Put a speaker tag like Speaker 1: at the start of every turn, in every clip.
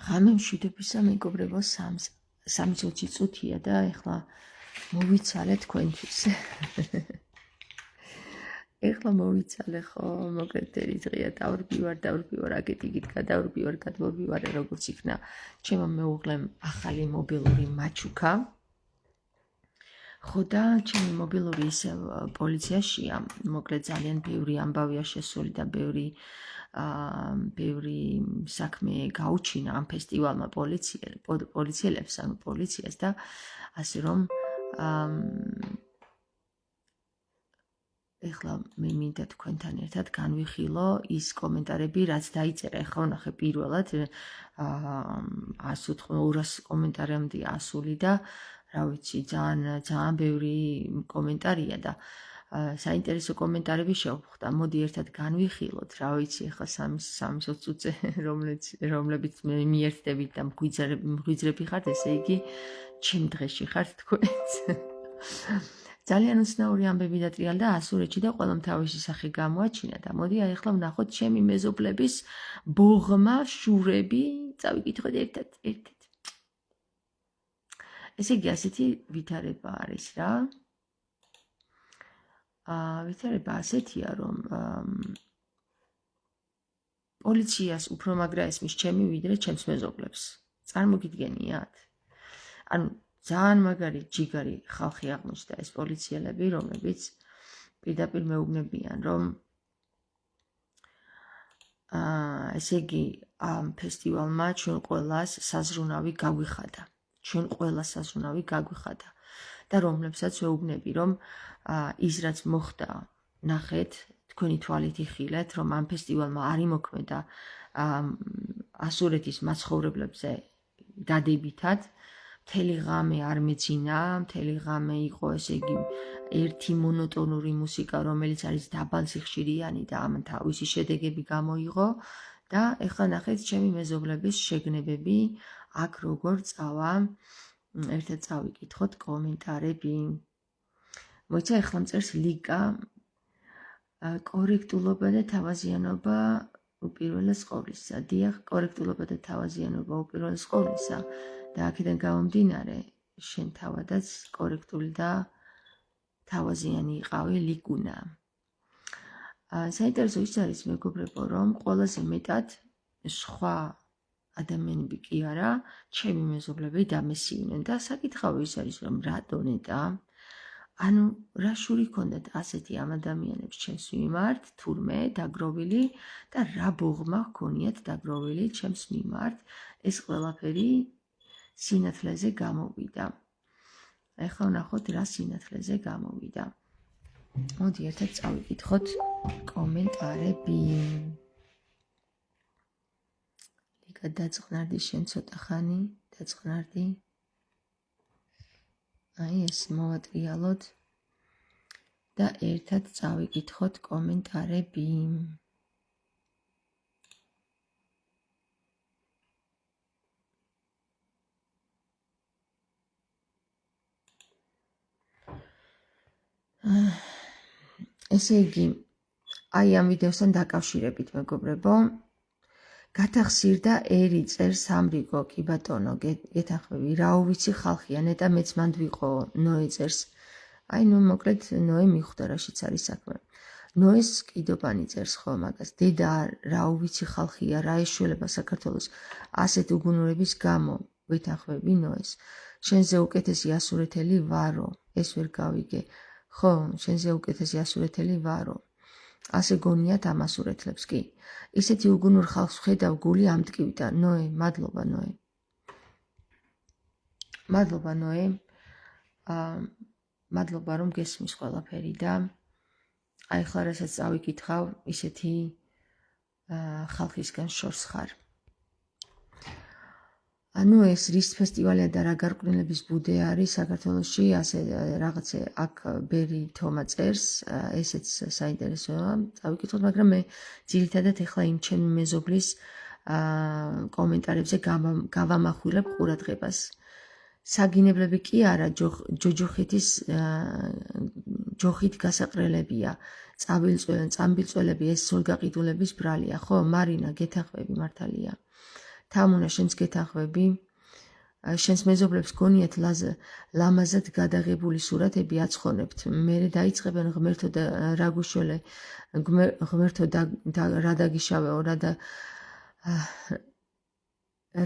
Speaker 1: ღამე მშვიდობისა მეგობრებო, 3:20 წუთია და ეხლა მოვიცალე თქვენთვის. ეხლა მოვიცალე ხო, მოკლედ ერი დღეა დავრბივარ, აკეთიგით გადავრბივარ, გადმოვივარე, როგორც იქნა ჩემო მეუღლემ ახალი მობილური მაჩუკა. ხო და ჩემი მობილური ისევ პოლიციაშია, მოკლედ ძალიან ბევრი ამბავია შესული და ბევრი საქმე გაუჩინა ამ ფესტივალმა პოლიციელებს, ანუ პოლიციას და ასე რომ ეხლა მე მინდა თქვენთან ერთად განვიხილო ის კომენტარები, რაც დაიწერა. ეხლა ვნახე პირველად 100-200 კომენტარამდე ასული და რა ვიცი, ძალიან ბევრი კომენტარია და საინტერესო კომენტარები შევხვდა. მოდი ერთად განვიხილოთ, რა ვიცი, ეხლა 3-20 წუთზე რომლებიც მე მიერთდებით და მღვიძრები ხართ, ესე იგი ჩემ დღეში ხართ თქვენც. ძალიან უცნაური ამბები დატრიალდა ასურეთში და ყველამ თავისი სახე გამოაჩინა და მოდი ახლა ვნახოთ ჩემი მეზობლების ბოღმა შურები, წავიკითხოთ ერთად. ესე იგი ასეთი ვითარება არის რა. ვითარება ასეთია, რომ პოლიციას უფრო მაგრა ესმის ჩემი ვიდრე ჩემს მეზობლებს. წარმოგიდგენიათ? ანუ ძალიან მაგარი ჯიგარი ხალხი აღმოჩნდა ეს პოლიციელები, რომლებიც პირდაპირ მეუბნებიან, რომ ესე იგი ამ ფესტივალმა ჩვენ ყველას საზრუნავი გაგვიხადა. და რომლებსაც ვეუბნები, რომ ის რაც მოხდა, ნახეთ, თქვენი თვალით იხილეთ, რომ ამ ფესტივალმა არ იმოქმედა ასურეთის მაცხოვრებლებზე დადებითად, მთელი ღამე არ მეძინა, მთელი ღამე იყო ესე იგი ერთი მონოტონური მუსიკა, რომელიც არის დაბალ სიხშირიანი და ამან თავისი შედეგები გამოიღო და ეხლა ნახეთ ჩემი მეზობლების შეგნებები აქ როგორ წავა. ერთად წავიკითხოთ კომენტარები. მოიცა ეხლა მწერს ლიკა, კორექტულობა და თავაზიანობა უპირველეს ყოვლისა. დიახ, კორექტულობა და თავაზიანობა უპირველეს ყოვლისა და აქედან გამომდინარე შენ თავადაც კორექტული და თავაზიანი იყავი ლიკუნა. საინტერესო ის არის მეგობრებო, რომ ყველაზე მეტად სხვა ადამიანები კი არა, ჩემი მეზობლები დამესიუნენ და საკითხავი ის არის, რომ რატო ნეტა? ანუ რა შური ქონდათ ასეთი ამ ადამიანებს ჩემს მიმართ, თურმე დაგროვილი და რა ბოღმა ჰქონიათ დაგროვილი ჩემს მიმართ, ეს ყველაფერი სინათლეზე გამოვიდა. ეხლა ვნახოთ რა სინათლეზე გამოვიდა. მოდი ერთად წავიკითხოთ კომენტარები. ლიკა დაწყნარდი შენ ცოტა ხანი, დაწყნარდი. აი ეს მოვატრიალოთ და ერთად წავიკითხოთ კომენტარები. ესე იგი, აი ამ ვიდეოსთან დაკავშირებით მეგობრებო, გათახსირდა ერი წერს ამრიგო, კი ბატონო, გეთანხმები, რა ვიცი ხალხია, ნეტა მეც მანდ ვიყო, ნოე წერს. აი ნუ მოკლედ ნოე მიხვდა რაშიც არის საქმე. ნოეს კიდობანი წერს ხო მაგას, დედა რა ვიცი ხალხია, რა ეშველება საქართველოს ასეთ უგუნურების გამო, ვეთანხმები ნოეს. შენზე უკეთესი ასურეთელი ვარო, ეს ვერ გავიგე. ხო, შენზე უკეთესი ასურეთელი ვარო. ასე გონიათ ამ ასურეთლებს კი. ისეთი უგუნურ ხალხს ვხედავ, გული ამტკივდა. ნოე, მადლობა ნოე. მადლობა ნოე. მადლობა რომ გესმის ყველაფერი და აი ხლა რასაც წავიკითხავ, ისეთი ხალხისგან შორს ხარ. ანუ ეს რის ფესტივალია და რა გარკვნილების ბუდე არის საქართველოში, ასე რაღაცე აქ ბერი თომა წერს, ესეც საინტერესოა, წავიკითხოთ, მაგრამ მე ძირითადად ეხლა იმ ჩემი მეზობლის კომენტარებზე გავამახვილებ ყურადღებას. საგინებლები კი არა, ჯოხით გასაყრელებია, წამბილწველები, ეს სულგაყიდულების ბრალია, ხო, მარინა, გეთანხმები მართალია. თამუნა შენს გეთანხმები შენს მეზობლებს გონიათ ლამაზად გადაღებული სურათები აცხონებთ მერე დაიწყებენ ღმერთო და რა გუშველე ღმერთო რა დაგიშავეო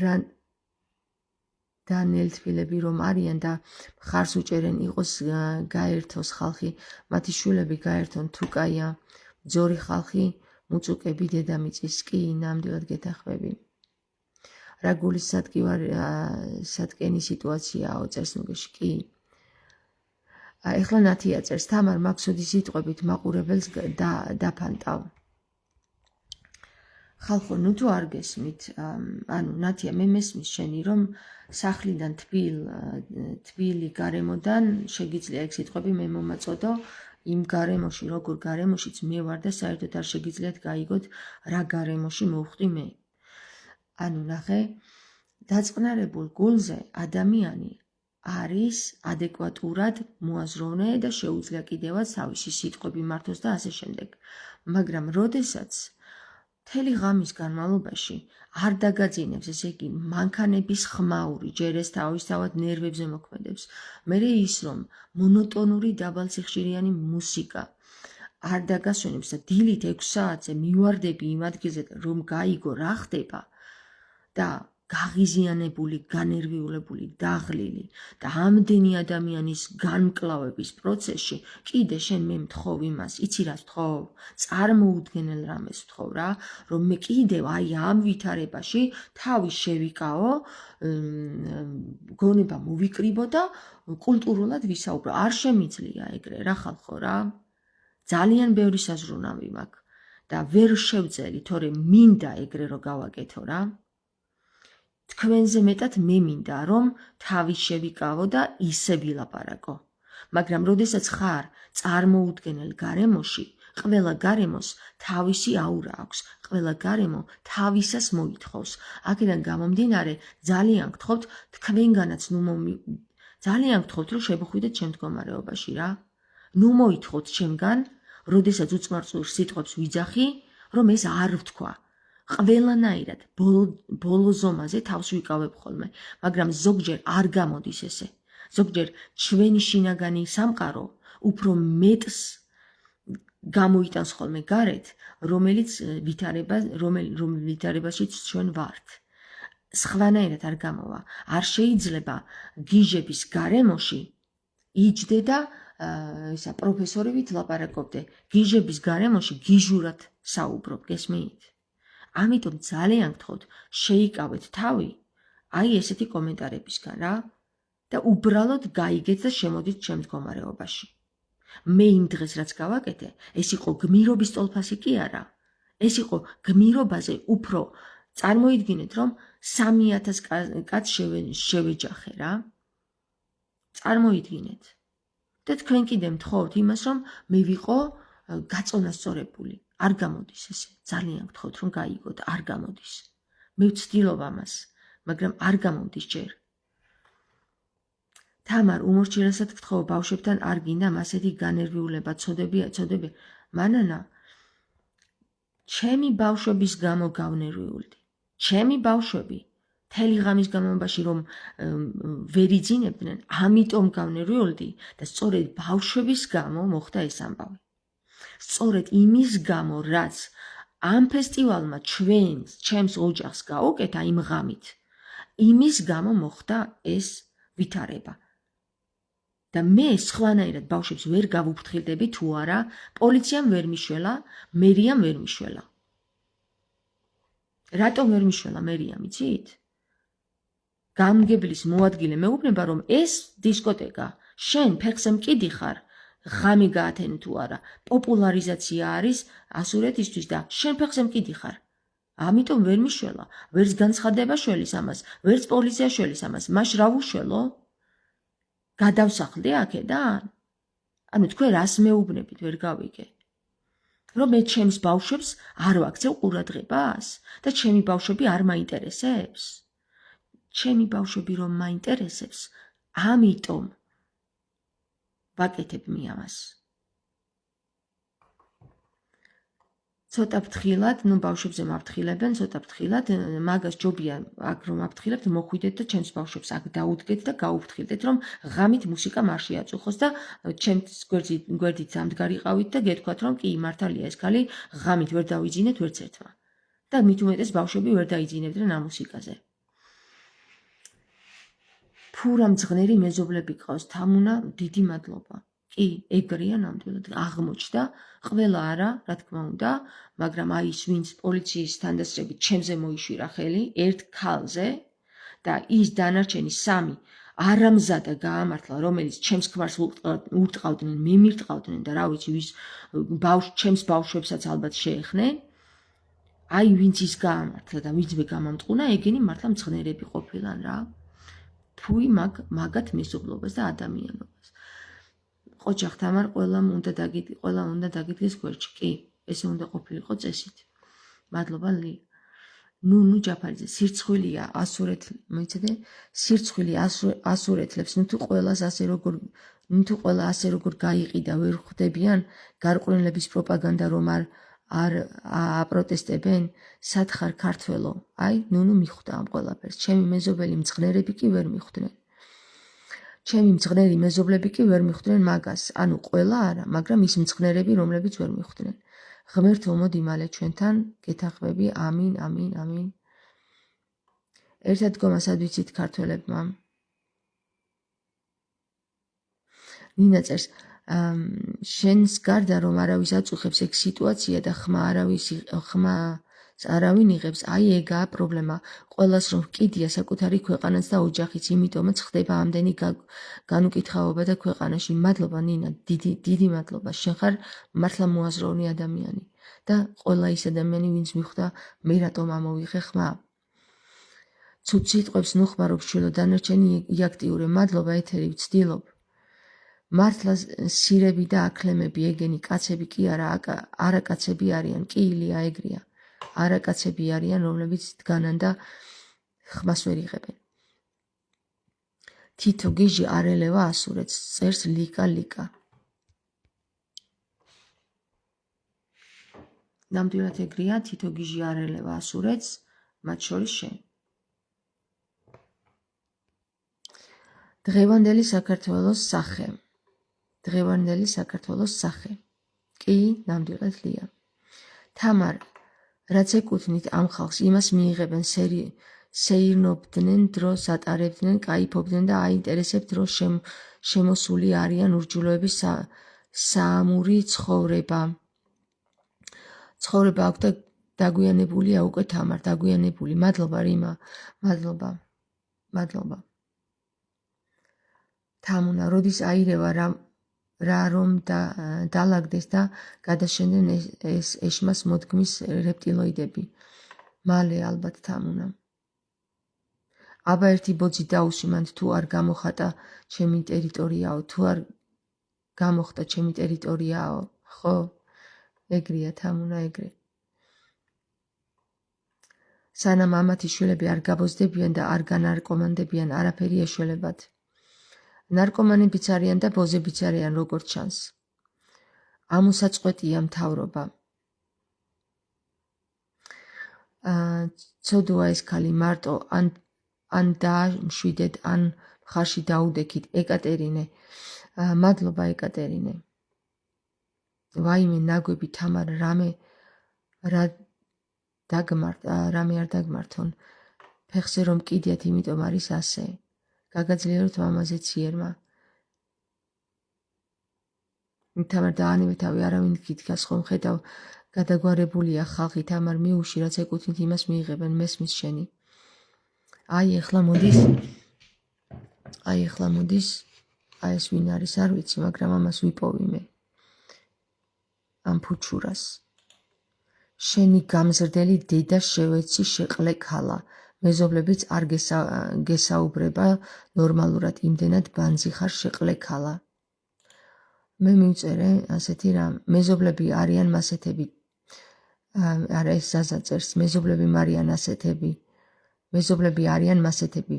Speaker 1: რა დანელთბილები რომ არიან და ხარს უჭერენ იყოს გაერთოს ხალხი მათი შვილები გაერთონ თუ კაია ძორი ხალხი მუწუკები დედამიწის კი ნამდვილად გეთანხმები რა გულის სატკენი სიტუაციაა წერს ნუგეში კი ეხლა ნათია წერს თამარ მაქსუდის სიტყვებით მაყურებელს დაფანტავ ხალხო ნუ თუ არ გესმით ანუ ნათია მე მესმის შენი რომ სახლიდან თბილი გარემოდან შეგიძლია ეგ სიტყვები მე მომაწოდო იმ გარემოში როგორ გარემოშიც მე ვარ და საერთოდ არ შეგიძლიათ გაიგოთ რა გარემოში მოვხდი მე ანუ ნახე დაწყნარებულ გულზე ადამიანი არის ადეკვატურად მოაზროვნე და შეუძლია კიდევაც თავისი სიტყვები მართოს და ასე შემდეგ მაგრამ როდესაც მთელი ღამის განმავლობაში არ დაგაძინებს ესე იგი მანქანების ხმაური ჯერ ეს თავისთავად ნერვებზე მოქმედებს მერე ის რომ მონოტონური დაბალსიხშირიანი მუსიკა არ დაგასვენებს და დილით 6 საათზე მივარდები იმ ადგილზე რომ გაიგო რა ხდება და გაღიზიანებული, განერვიულებული, დაღლილი და ამდენი ადამიანის განკლავების პროცესში კიდე შენ მე მთხოვ იმას, იცი რას მთხოვ? წარმოუდგენელ რამეს მთხოვ რა, რომ მე კიდევ აი ამ ვითარებაში თავი შევიკაო, გონება მოვიკრიბო და კულტურულად ვისაუბრო. არ შემიძლია ეგრე რა ხალხო რა. ძალიან ბევრი საზრუნავი მაქვს და ვერ შევძელი, თორემ მინდა ეგრე რომ გავაკეთო რა. თქვენზე მეტად მე მინდა რომ თავი შევიკავო და ისე ვილაპარაკო. მაგრამ როდესაც ხარ წარმოუდგენელ გარემოში, ყველა გარემოს თავისი აურა აქვს, ყველა გარემო თავისას მოითხოვს. აქედან გამომდინარე ძალიან გთხოვთ თქვენგანაც ძალიან გთხოვთ რომ შემოხვიდეთ ჩემ მდგომარეობაში რა. ნუ მოითხოვთ ჩემგან, როდესაც უწმარწურ სიტყვებს ვიძახი, რომ ეს არ ვთქვა. ყველანაირად ბოლო ზომაზე თავს ვიკავებ ხოლმე, მაგრამ ზოგჯერ არ გამოდის ესე. ზოგჯერ ჩვენი შინაგანი სამყარო უფრო მეტს გამოიტანს ხოლმე გარეთ, რომელიც ვითარებაშიც ჩვენ ვართ. სხვანაირად არ გამოვა. არ შეიძლება გიჟების გარემოში იჯდე და ისა პროფესორებით ლაპარაკობდე. გიჟების გარემოში გიჟურად საუბრობ, გესმით? ამიტომ ძალიან გთხოვთ, შეიკავეთ თავი, აი ესეთი კომენტარებისგან რა და უბრალოდ გაიგეთ და შემოდით ჩემ მდგომარეობაში. მე იმ დღეს რაც გავაკეთე, ეს იყო გმირობის ტოლფასი კი არა. ეს იყო გმირობაზე უფრო წარმოიდგინეთ, რომ 3000 კაცს შევეჯახე რა. წარმოიდგინეთ. და თქვენ კიდე მთხოვთ იმას, რომ მე ვიყო გაწონასწორებული. არ გამოდის ესე, ძალიან გთხოვთ რომ გაიგოთ, არ გამოდის. მე ვცდილობ ამას, მაგრამ არ გამომდის ჯერ. თამარ, უმორჩილესად გთხოვ, ბავშვებთან არ გინდა ასეთი განერვიულება, ცოდებია. მანანა, ჩემი ბავშვების გამო გავნერვიულდი. ჩემი ბავშვები მთელი ღამის განმავლობაში რომ ვერ იძინებდნენ, ამიტომ გავნერვიულდი და სწორედ ბავშვების გამო მოხდა ეს ამბავი. სწორედ იმის გამო, რაც ამ ფესტივალმა ჩემს ოჯახს გაუკეთა იმ ღამით, იმის გამო მოხდა ეს ვითარება. და მე სხვანაირად ბავშვებს ვერ გავუფრთხილდები თუ არა, პოლიციამ ვერ მიშველა, მერიამ ვერ მიშველა. რატომ ვერ მიშველა მერიამ, იცით? გამგებლის მოადგილე მეუბნება, რომ ეს დისკოტეკა შენ ფეხზე მკიდი ხარ, ღამე გაათენი თუ არა, პოპულარიზაცია არის ასურეთისთვის და შენ ფეხზე მკიდი ხარ. ამიტომ ვერ მიშველა, ვერც განცხადება შველის ამას, ვერც პოლიცია შველის ამას, მაშ რა ვუშველო? გადავსახლდე აქედან? ანუ თქვენ რას მეუბნებით, ვერ გავიგე. რომ მე ჩემს ბავშვებს არ ვაქცევ ყურადღებას და ჩემი ბავშვები არ მაინტერესებს? ჩემი ბავშვები რომ მაინტერესებს, ამიტომ ვაკეთებ მე ამას. ცოტა ფრთხილად, ბავშვებზე მაფრთხილებენ, ცოტა ფრთხილად, მაგას ჯობია აქ რომ აფრთხილებთ, მოხვიდეთ და ჩემს ბავშვებს აქ დაუდგეთ და გაუფრთხილდეთ, რომ ღამით მუსიკა არ შეაწუხოს და ჩემს გვერდით ზამდგარიყავით და გეთქვათ, რომ კი, მართალია ეს ქალი ღამით ვერ დავიძინეთ ვერც ერთმა. და მით უმეტეს ბავშვები ვერ დაიძინებდნენ ამ მუსიკაზე. თუ რა მძღნერი მეზობლები გყავს, თამუნა, დიდი მადლობა. კი, ეგრეა ნამდვილად აღმოჩნდა, ყველა არა, რა თქმა უნდა, მაგრამ აი ის ვინც პოლიციის თანდასწრებით ჩემზე მოიშვირა ხელი ერთ ქალზე და ის დანარჩენი 3 არამზადა გაამართლა, რომელიც ჩემს ქმარს ურტყავდნენ, მე მირტყავდნენ და რა ვიცი, ვის ჩემს ბავშვებსაც ალბათ შეეხნენ. აი ვინც ის გაამართლა და ვინც მე გამამტყუნა, ეგენი მართლა მძღნერები ყოფილან რა. თუი მაგათ მეზობლობას და ადამიანობას. ყოჩახ თამარ ყველა უნდა დაგიდგეს გვერდში. კი, ესე უნდა ყოფილიყო წესით. მადლობა ლი. ნუ ჯაფარიძე, სირცხვილია სირცხვილი ასურეთლებს, თუ ყველა ასე როგორ გაიყიდა ვერ ხვდებიან გარყვნილების პროპაგანდა რომ არ აპროტესტებენ, სათხარ ქართველო, აი, ნუ მიხვდა ამ ყველაფერს. ჩემი მეზობელი მძღნერები კი ვერ მიხვდნენ. ჩემი მძღნერი მეზობლები კი ვერ მიხვდნენ მაგას, ანუ ყველა არა, მაგრამ ის მძღნერები, რომლებიც ვერ მიხვდნენ. ღმერთო, მოდი მალე ჩვენთან, გეთანხმები, ამინ, ამინ, ამინ. ერთად დგომასად ვიცით ქართველებმა. ნინა წერს, შენს გარდა რომ არავის აწუხებს ეგ სიტუაცია და ხმას არავინ იღებს, აი ეგაა პრობლემა. ყველას რომ ჰკიდია საკუთარი ქვეყანაც და ოჯახიც, იმიტომაც ხდება ამდენი განუკითხაობა და ქვეყანაში. მადლობა ნინა, დიდი მადლობა. შენ ხარ მართლა მოაზროვნე ადამიანი და ყველა ის ადამიანი, ვინც მიხვდა მე რატომ ამოვიღე ხმა. ცუდ სიტყვებს ნუხმარობ შვილო, დანარჩენი იაქტიურე. მადლობა ეთერი ვცდილობ. მართლა სირები და აკლემები ეგენი კაცები კი არა კაცები არიან, კი ილია ეგრეა. არა კაცები არიან, რომლებიც დგანან და ხმას ვერ იღებენ. თითო გიჟი არ ელევა ასურეთს, წერს ლიკა. ნამდვილად ეგრეა, თითო გიჟი არ ელევა ასურეთს, მათ შორის შენ. დღევანდელი საქართველოს სახე. კი, ნამდვილად ლია. თამარ, რაც ეკუთვნით ამ ხალხს, იმას მიიღებენ, სეირნობდნენ დროს, ატარებდნენ, კაიფობდნენ და აინტერესებთ რომ შემოსული არიან ურჯულოების საამური ცხოვრება. ცხოვრება აქვს და დაგვიანებულია უკვე თამარ, დაგვიანებული. მადლობა რივმა, მადლობა. თამუნა, როდის აირევა რა რომ დალაგდეს და გადაშენდნენ ეშმას მოდგმის რეპტილოიდები. მალე ალბათ თამუნა. აბა ერთი ბოძი დაუსვი მან თუ არ გამოხატა ჩემი ტერიტორიაო, თუ არ გამოხტა ჩემი ტერიტორიაო, ხო? ეგრეა თამუნა, ეგრე. სანამ ამათი შვილები არ გაბოზდებიან და არ განარკომანდებიან, არაფერი ეშველებათ. ნარკომანებიც არიან და ბოზებიც არიან, როგორც ჩანს. ამოსაწყვეტია მთავრობა. ცოდოა ეს ქალი მარტო ან დაამშვიდეთ, ან მხარში დაუდექით. ეკატერინე, მადლობა ეკატერინე. ვაიმე ნაგვები თამარ, რამე არ დაგმართონ. ფეხზე რომ კიდიათ, იმიტომ არის ასე. გაგაძლიეროთ მამაზე ციერმა. თამარ დაანებეთავი, არავინ გითქას ხომ ხედავ, გადაგვარებულია ხალხი. თამარ მიუში, რაც ეკუთვნით, იმას მიიღებენ, მესმის შენი. აი ეხლა მოდის, აი ეს ვინ არის არ ვიცი, მაგრამ ამას ვიპოვი მე. ამ ფუჩურას. შენი გამზრდელი დედა შევეცი შეყლე ქალა. მეზობლებიც არ გესაუბრება ნორმალურად, იმდენად ბანძი ხარ შეყლე ქალა. მე მივწერე ასეთი რამ, მეზობლები არიან მასეთები. არა, ეს ზაზა წერს, მეზობლები არიან მასეთები.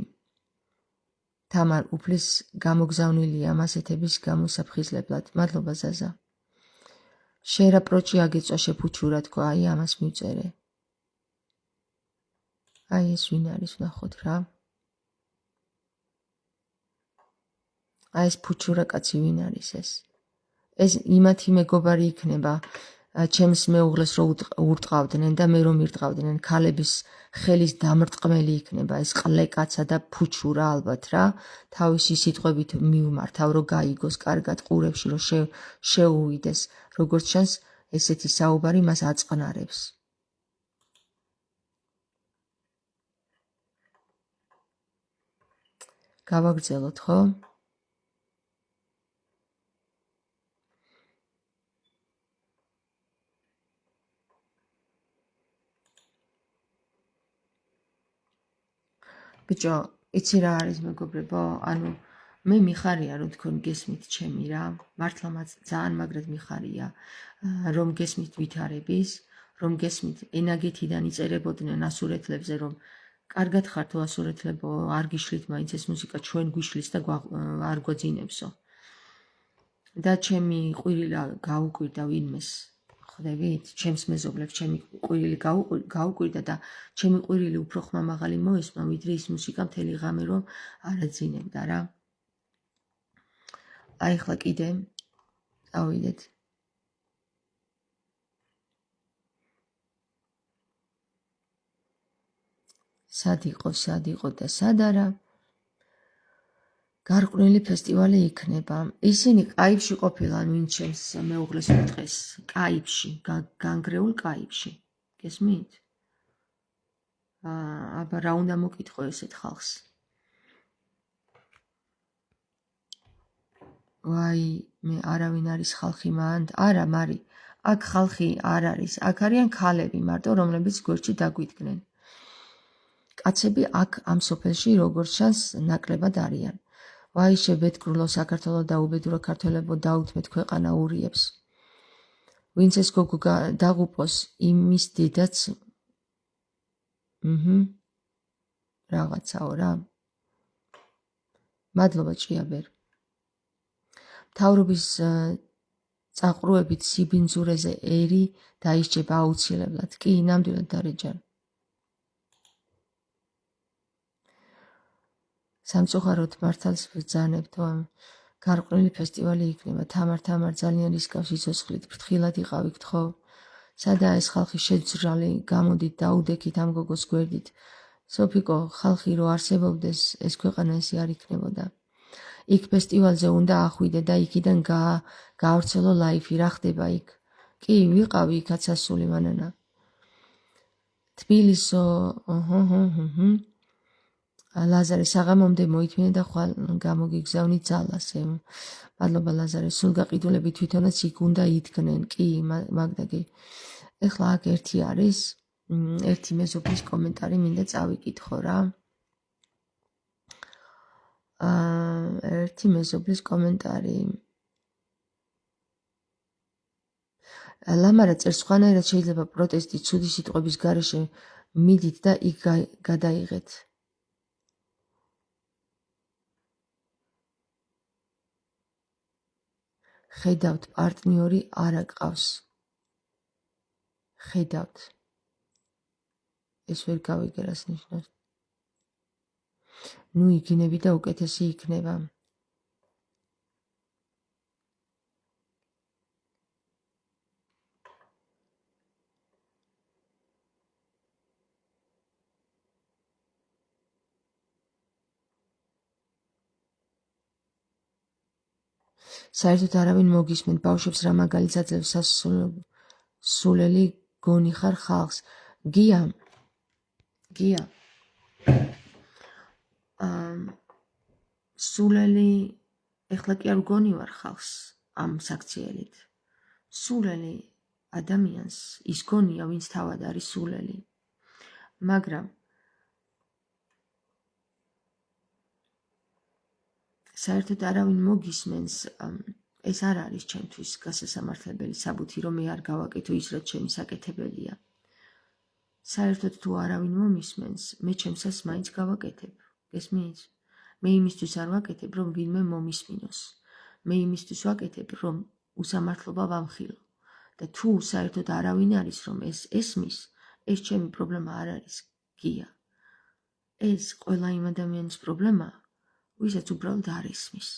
Speaker 1: თამარ, უფლის გამოგზავნილია მასეთების გამოსაფხიზლებლად. მადლობა ზაზა. შენ რა პროჭი აგეწვა შეფუჩურა თქვა, აი ამას მივწერე. აი ეს ვინ არის, ვნახოთ რა. აი ეს ფუჩურა კაცი ვინ არის ეს? ეს იმათი მეგობარი იქნება, ჩემს მეუღლეს რო ურტყავდნენ და მე რომ ირტყავდნენ, ქალების ხელის დამრტყმელი იქნება ეს ყლეკაცა და ფუჩურა ალბათ რა. თავისი სიტყვებით მივმართავ, რომ გაიგოს კარგად ყურებში, რომ შეუვიდეს. როგორც ჩანს, ესეთი საუბარი მას აწყნარებს. გავაგრძელოთ, ხო? ბიჭო, იცი რა არის მეგობრებო? ანუ მე მიხარია რომ თქვენ გესმით ჩემი რა, მართლა ძალიან მაგრად მიხარია რომ გესმით ვითარების, რომ გესმით ენაგეთიდან იწერებოდნენ ასურეთლებზე, რომ კარგად ხართ ასურეთლებო, არ გიშლით მაინც ეს მუსიკა ჩვენ გვიშლის და არ გვაძინებსო. და ჩემი ყვირილა გაუკვირდა ვინმეს, ხვდებით? ჩემს მეზობლებს ჩემი ყვირილი გაუკვირდა და ჩემი ყვირილი უფრო ხმამაღალი მოესმა, ვიდრე ის მუსიკა მთელი ღამე რომ არ აძინებდა რა. აი ხლა კიდე ავიდეთ. სად იყო და სად არა. გარყვნილი ფესტივალი იქნება. ისინი კაიბში ყოფილან, ვინ ჩემს მეუღლეს უტყეს, კაიბში, განგრეულ კაიბში. გესმით? აბა რა უნდა მოკითხო ესეთ ხალხს? ვაი, მე არავინ არის ხალხი მან? არა, მარი, აქ ხალხი არ არის. აქ არიან ქალები მარტო, რომლებიც გვერდში დაგვიდგნენ. კაცები აქ ამ სოფელში როგორც ჩანს ნაკლებად არიან. ვაი შებეთკრულო საქართველო და უბედურო ქართველებო დაუთმეთ ქვეყანა ურიებს. ვინც ეს გოგო დაღუპოს, იმის დიდაც რაღაცაო რა. მადლობა ჭიაბერ. მთავრობის წაყრუებით სიბინძურეზე ერი დაისჯება აუცილებლად. კი, ნამდვილად დარეჯან. სამწუხაროდ მართალს ვბრძანებთო, გარყვნილი ფესტივალი იქნება. თამარ ძალიან ისკავს სიცოცხლით, ფრთხილად იყავით ხო? სადაა ეს ხალხი შეძრალი, გამოდით დაუდექით ამ გოგოს გვერდით. სოფიკო, ხალხი რო არსებობდეს, ეს ქვეყანა ესე არ იქნებოდა. იქ ფესტივალზე უნდა ახვიდე და იქიდან გაავრცელო ლაიფი, რა ხდება იქ? კი, ვიყავი იქაც ასული მანანა. თბილისო, ლაზარე საღამომდე მოითმინე და ხვალ გამოგიგზავნი ძალასე. მადლობა ლაზარე, სულ გაყიდულები თვითონაც იქ უნდა იდგნენ. კი, მაგდაგი. ეხლა აქ ერთი არის, ერთი მეზობლის კომენტარი მინდა წავიკითხო რა. ერთი მეზობლის კომენტარი. ლამარა წერს, სხვანაირად შეიძლება პროტესტი ცუდი სიტყვების გარეშე მიდით და იქ გადაიღეთ. ხედავთ, პარტნიორი არ აკყავს. ხედავთ. ეს ვერ გავიგე რას ნიშნავს. ნუ იგინები და უკეთესი იქნება. საერთოდ არავინ მოგისმენ, ბავშვებს რა მაგალითს აძლევს სასულელი გონი ხარ ხალხს. გია. სულელი, ეხლა კი არ გონი ვარ ხალხს ამ საქციელით. სულელი ადამიანს ის გონია, ვინც თავად არის სულელი. მაგრამ საერთოდ არავინ მოგისმენს, ეს არ არის ჩემთვის გასასამართლებელი საბუთი, რომ მე არ გავაკეთო ის, რაც ჩემი საკეთებელია. საერთოდ თუ არავინ მომისმენს, მე ჩემსას მაინც გავაკეთებ. გესმით? მე იმისთვის არ ვაკეთებ, რომ ვინმე მომისმინოს. მე იმისთვის ვაკეთებ, რომ უსამართლობა ვამხილო და თუ საერთოდ არავინ არის რომ ეს ესმის, ეს ჩემი პრობლემა არ არის გია. ეს ყველა იმ ადამიანის პრობლემაა, ვისაც უბრალოდ არ ესმის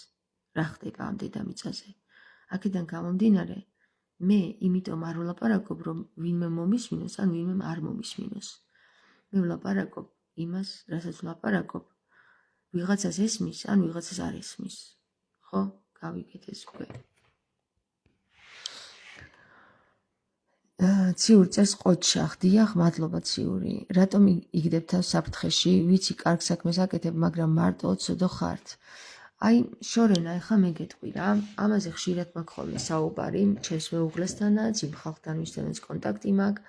Speaker 1: რა ხდება ამ დედამიწაზე. აქედან გამომდინარე, მე იმიტომ არ ვლაპარაკობ რომ ვინმე მომისმინოს ან ვინმე არ მომისმინოს. მე ვლაპარაკობ იმას, რასაც ვლაპარაკობ, ვიღაცას ესმის ან ვიღაცას არ ესმის. ხო, გავიგეთ ეს უკვე. ციური წერს ყოჩა, ხდიახ, მადლობა ციური. რატომ იგდებ თავს საფრთხეში? ვიცი, კარგ საქმეს აკეთებ, მაგრამ მარტო ცოდო ხართ. აი, შორენა, ეხა მე გეტყვი რა, ამაზე ხშირად მაქვს ხოლმე საუბარი, ჩემს მეუღლესთანაც, იმ ხალხთან ვისთანაც კონტაქტი მაქვს.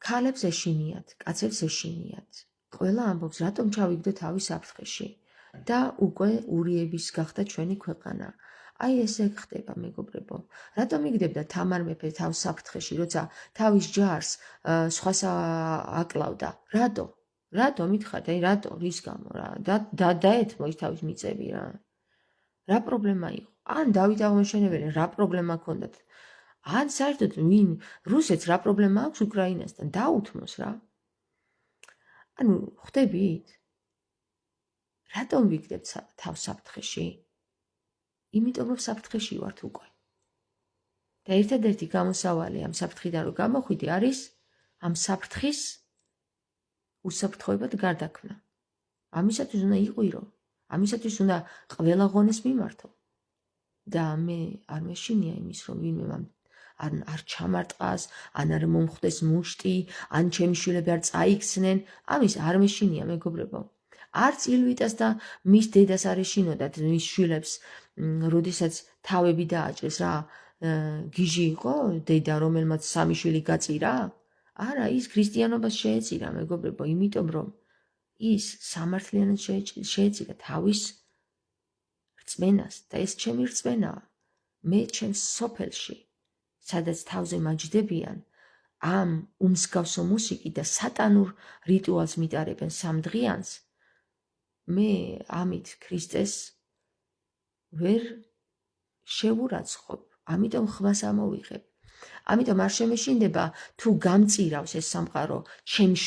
Speaker 1: ქალებს ეშინიათ, კაცებს ეშინიათ. ყველა ამბობს, რატომ ჩავიგდო თავი საფრთხეში და უკვე ურიების გახდა ჩვენი ქვეყანა. აი ესე ხდება მეგობრებო. რატომ იგდებდა თამარ მეფე თავს საფრთხეში, როცა თავის ჯარს სხვას აკლავდა? რატო მითხართ, აი რატო, რის გამო რა? დაეთმო ის თავის მიწები რა. რა პრობლემა იყო? ან დავით აღმაშენებელი რა პრობლემა ჰქონდათ? ან საერთოდ ვინ რუსეთს რა პრობლემა აქვს უკრაინასთან? დაუთმოს რა. ანუ ხვდებით? რატომ ვიგდებთ თავს საფრთხეში? იმიტომ რომ საფრთხეში ვართ უკვე. და ერთადერთი გამოსავალი ამ საფრთხიდან რომ გამოხვიდე არის ამ საფრთხის უსაფრთხოებად გარდაქმნა. ამისათვის უნდა იყვირო, ამისათვის უნდა ყველა ღონეს მიმართო. და მე არ მეშინია იმის რომ ვინმე არ ჩამარტყას, ან არ მომხვდეს მუშტი, ან ჩემი შვილები არ წაიქცნენ, ამის არ მეშინია მეგობრებო. არც ილვიტას და მის დედას არ ეშინოდათ მის შვილებს, როდესაც თავები დააჭრეს რა, გიჟი იყო დედა რომელმაც 3 შვილი გაწირა? არა, ის ქრისტიანობას შეეწირა მეგობრებო, იმიტომ რომ ის სამართლიანად შეეწირა თავის რწმენას და ეს ჩემი რწმენაა. მე ჩემს სოფელში, სადაც თავზე მაჯდებიან, ამ უმსგავსო მუსიკით და სატანურ რიტუალს მიტარებენ სამდღიანს, მე ამით ქრისტეს ვერ შევურაცხყოფ, ამიტომ ხვას ამოვიღებ. ამიტომ არ შემეშინდება თუ გამწირავს ეს სამყარო ჩემს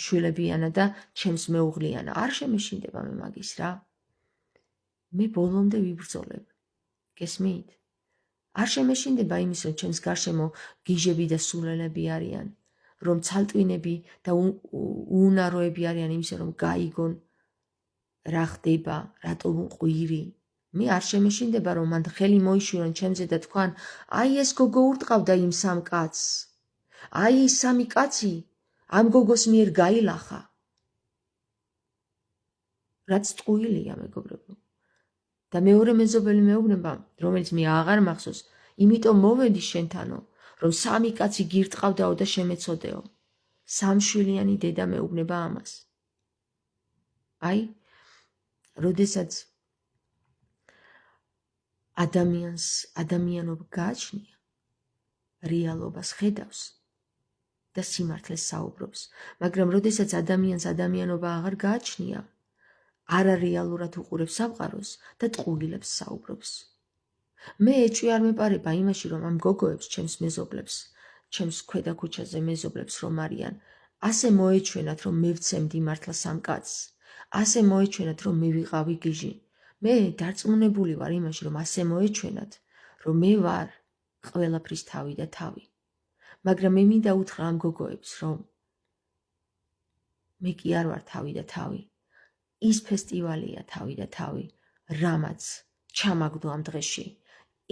Speaker 1: შვილებიანა და ჩემს მეუღლიანა. არ შემეშინდება მე მაგის რა. მე ბოლომდე ვიბრძოლებ. გესმით? არ შემეშინდება იმის რომ ჩემს გარშემო გიჟები და სულელები არიან, რომ ცალტვინები და უუნაროები არიან იმისა რომ გაიგონ რა ხდება, რატომ უყვირი. მე არ შემეშინდება რომ მან ხელი მოიშვირონ ჩემზე და თქვან, აი ეს გოგო ურტყავდა იმ სამ კაცს. აი ის 3 კაცი ამ გოგოს მიერ გაილახა. რაც ტყუილია მეგობრებო. და მეორე მეზობელი მეუბნება, რომელიც მე აღარ მახსოვს, იმიტომ მოვედი შენთანო, რომ 3 კაცი გირტყავდაო და შემეცოდეო. 3 შვილიანი დედა მეუბნება ამას. აი, როდესაც ადამიანობა გააჩნია, რეალობას ხედავს და სიმართლეს საუბრობს, მაგრამ როდესაც ადამიანობა აღარ გააჩნია, არარეალურად უყურებს სამყაროს და ტყუილებს საუბრობს. მე ეჭვი არ მეპარება იმაში, რომ ამ გოგოებს, ჩემს მეზობლებს, ჩემს ქვედა ქუჩაზე მეზობლებს რომ არიან, ასე მოეჩვენათ, რომ მე ვცემდი მართლა 3 კაცს, ასე მოეჩვენათ, რომ მე ვიყავი გიჟი. მე დარწმუნებული ვარ იმაში, რომ ასე მოეჩვენათ, რომ მე ვარ ყველაფრის თავი და თავი. მაგრამ მე მინდა უთხრა ამ გოგოებს, რომ მე კი არ ვარ თავი და თავი. ის ფესტივალია თავი და თავი, რამაც ჩამაგდო ამ დღეში.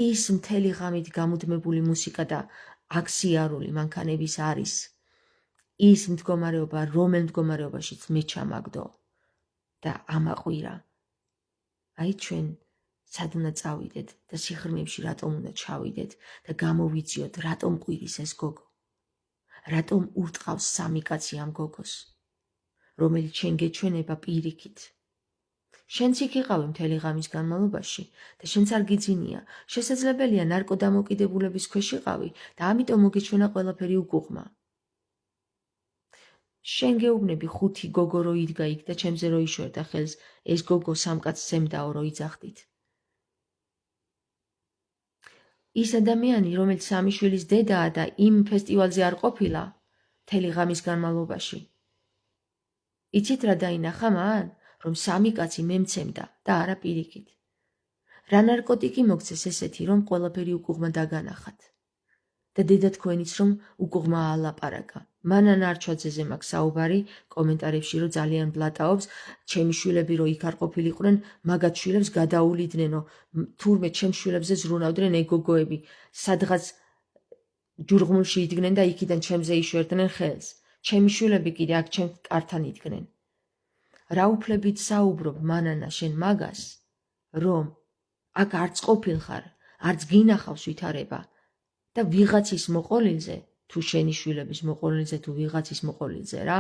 Speaker 1: ის მთელი ღამით გამუდმებული მუსიკა და აქსიარული მანქანების არის. ის მდგომარეობა, რომელ მდგომარეობაშიც მე ჩამაგდო და ამაყვირა. აი ჩვენ სად უნდა წავიდეთ და სიღრმეებში რატომ უნდა ჩავიდეთ და გამოვიძიოთ, რატომ ყვირის ეს გოგო? რატომ ურტყავს 3 კაცი ამ გოგოს, რომელიც შენ გეჩვენება პირიქით? შენც იქ იყავი მთელი ღამის განმავლობაში და შენც არ გიძინია. შესაძლებელია ნარკოდამოკიდებულების ქვეშ იყავი და ამიტომ მოგეჩვენა ყველაფერი უკუღმა. შენ გეუბნები 5 გოგო რო იდგა იქ და ჩემზე რო იშვერდა ხელს, ეს გოგო 3 კაცს ემდაო რო იძახდით. ის ადამიანი, რომელიც სამი შვილის დედაა და იმ ფესტივალზე არ ყოფილა მთელი ღამის განმავლობაში. იცით რა დაინახა მან? რომ სამი კაცი მემცემდა და არა პირიქით. რა ნარკოტიკი მოგცეს ესეთი, რომ ყველაფერი უკუღმა დაგანახათ. და დედა თქვენიც რომ უკუღმა ალაპარაკა. მანან არჩვაძეზე მაქვს საუბარი კომენტარებში, რომ ძალიან ბლატაობს, ჩემი შვილები რო იქ არ ყოფილიყვნენ, მაგათ შვილებს გადაულიდნენო, თურმე ჩემ შვილებზე ზრუნავდნენ ეგოგოები, სადღაც ჯურღმულში იდგნენ და იქიდან ჩემზე იშვერდნენ ხელს. ჩემი შვილები კიდე აქ ჩემ კართან იდგნენ. რა უფლებით საუბრობ მანანა შენ მაგას, რომ აქ არც ყოფილხარ, არც გინახავს ვითარება და ვიღაცის მოყოლილზე, თუ შენი შვილების მოყოლილზე, თუ ვიღაცის მოყოლილზე რა,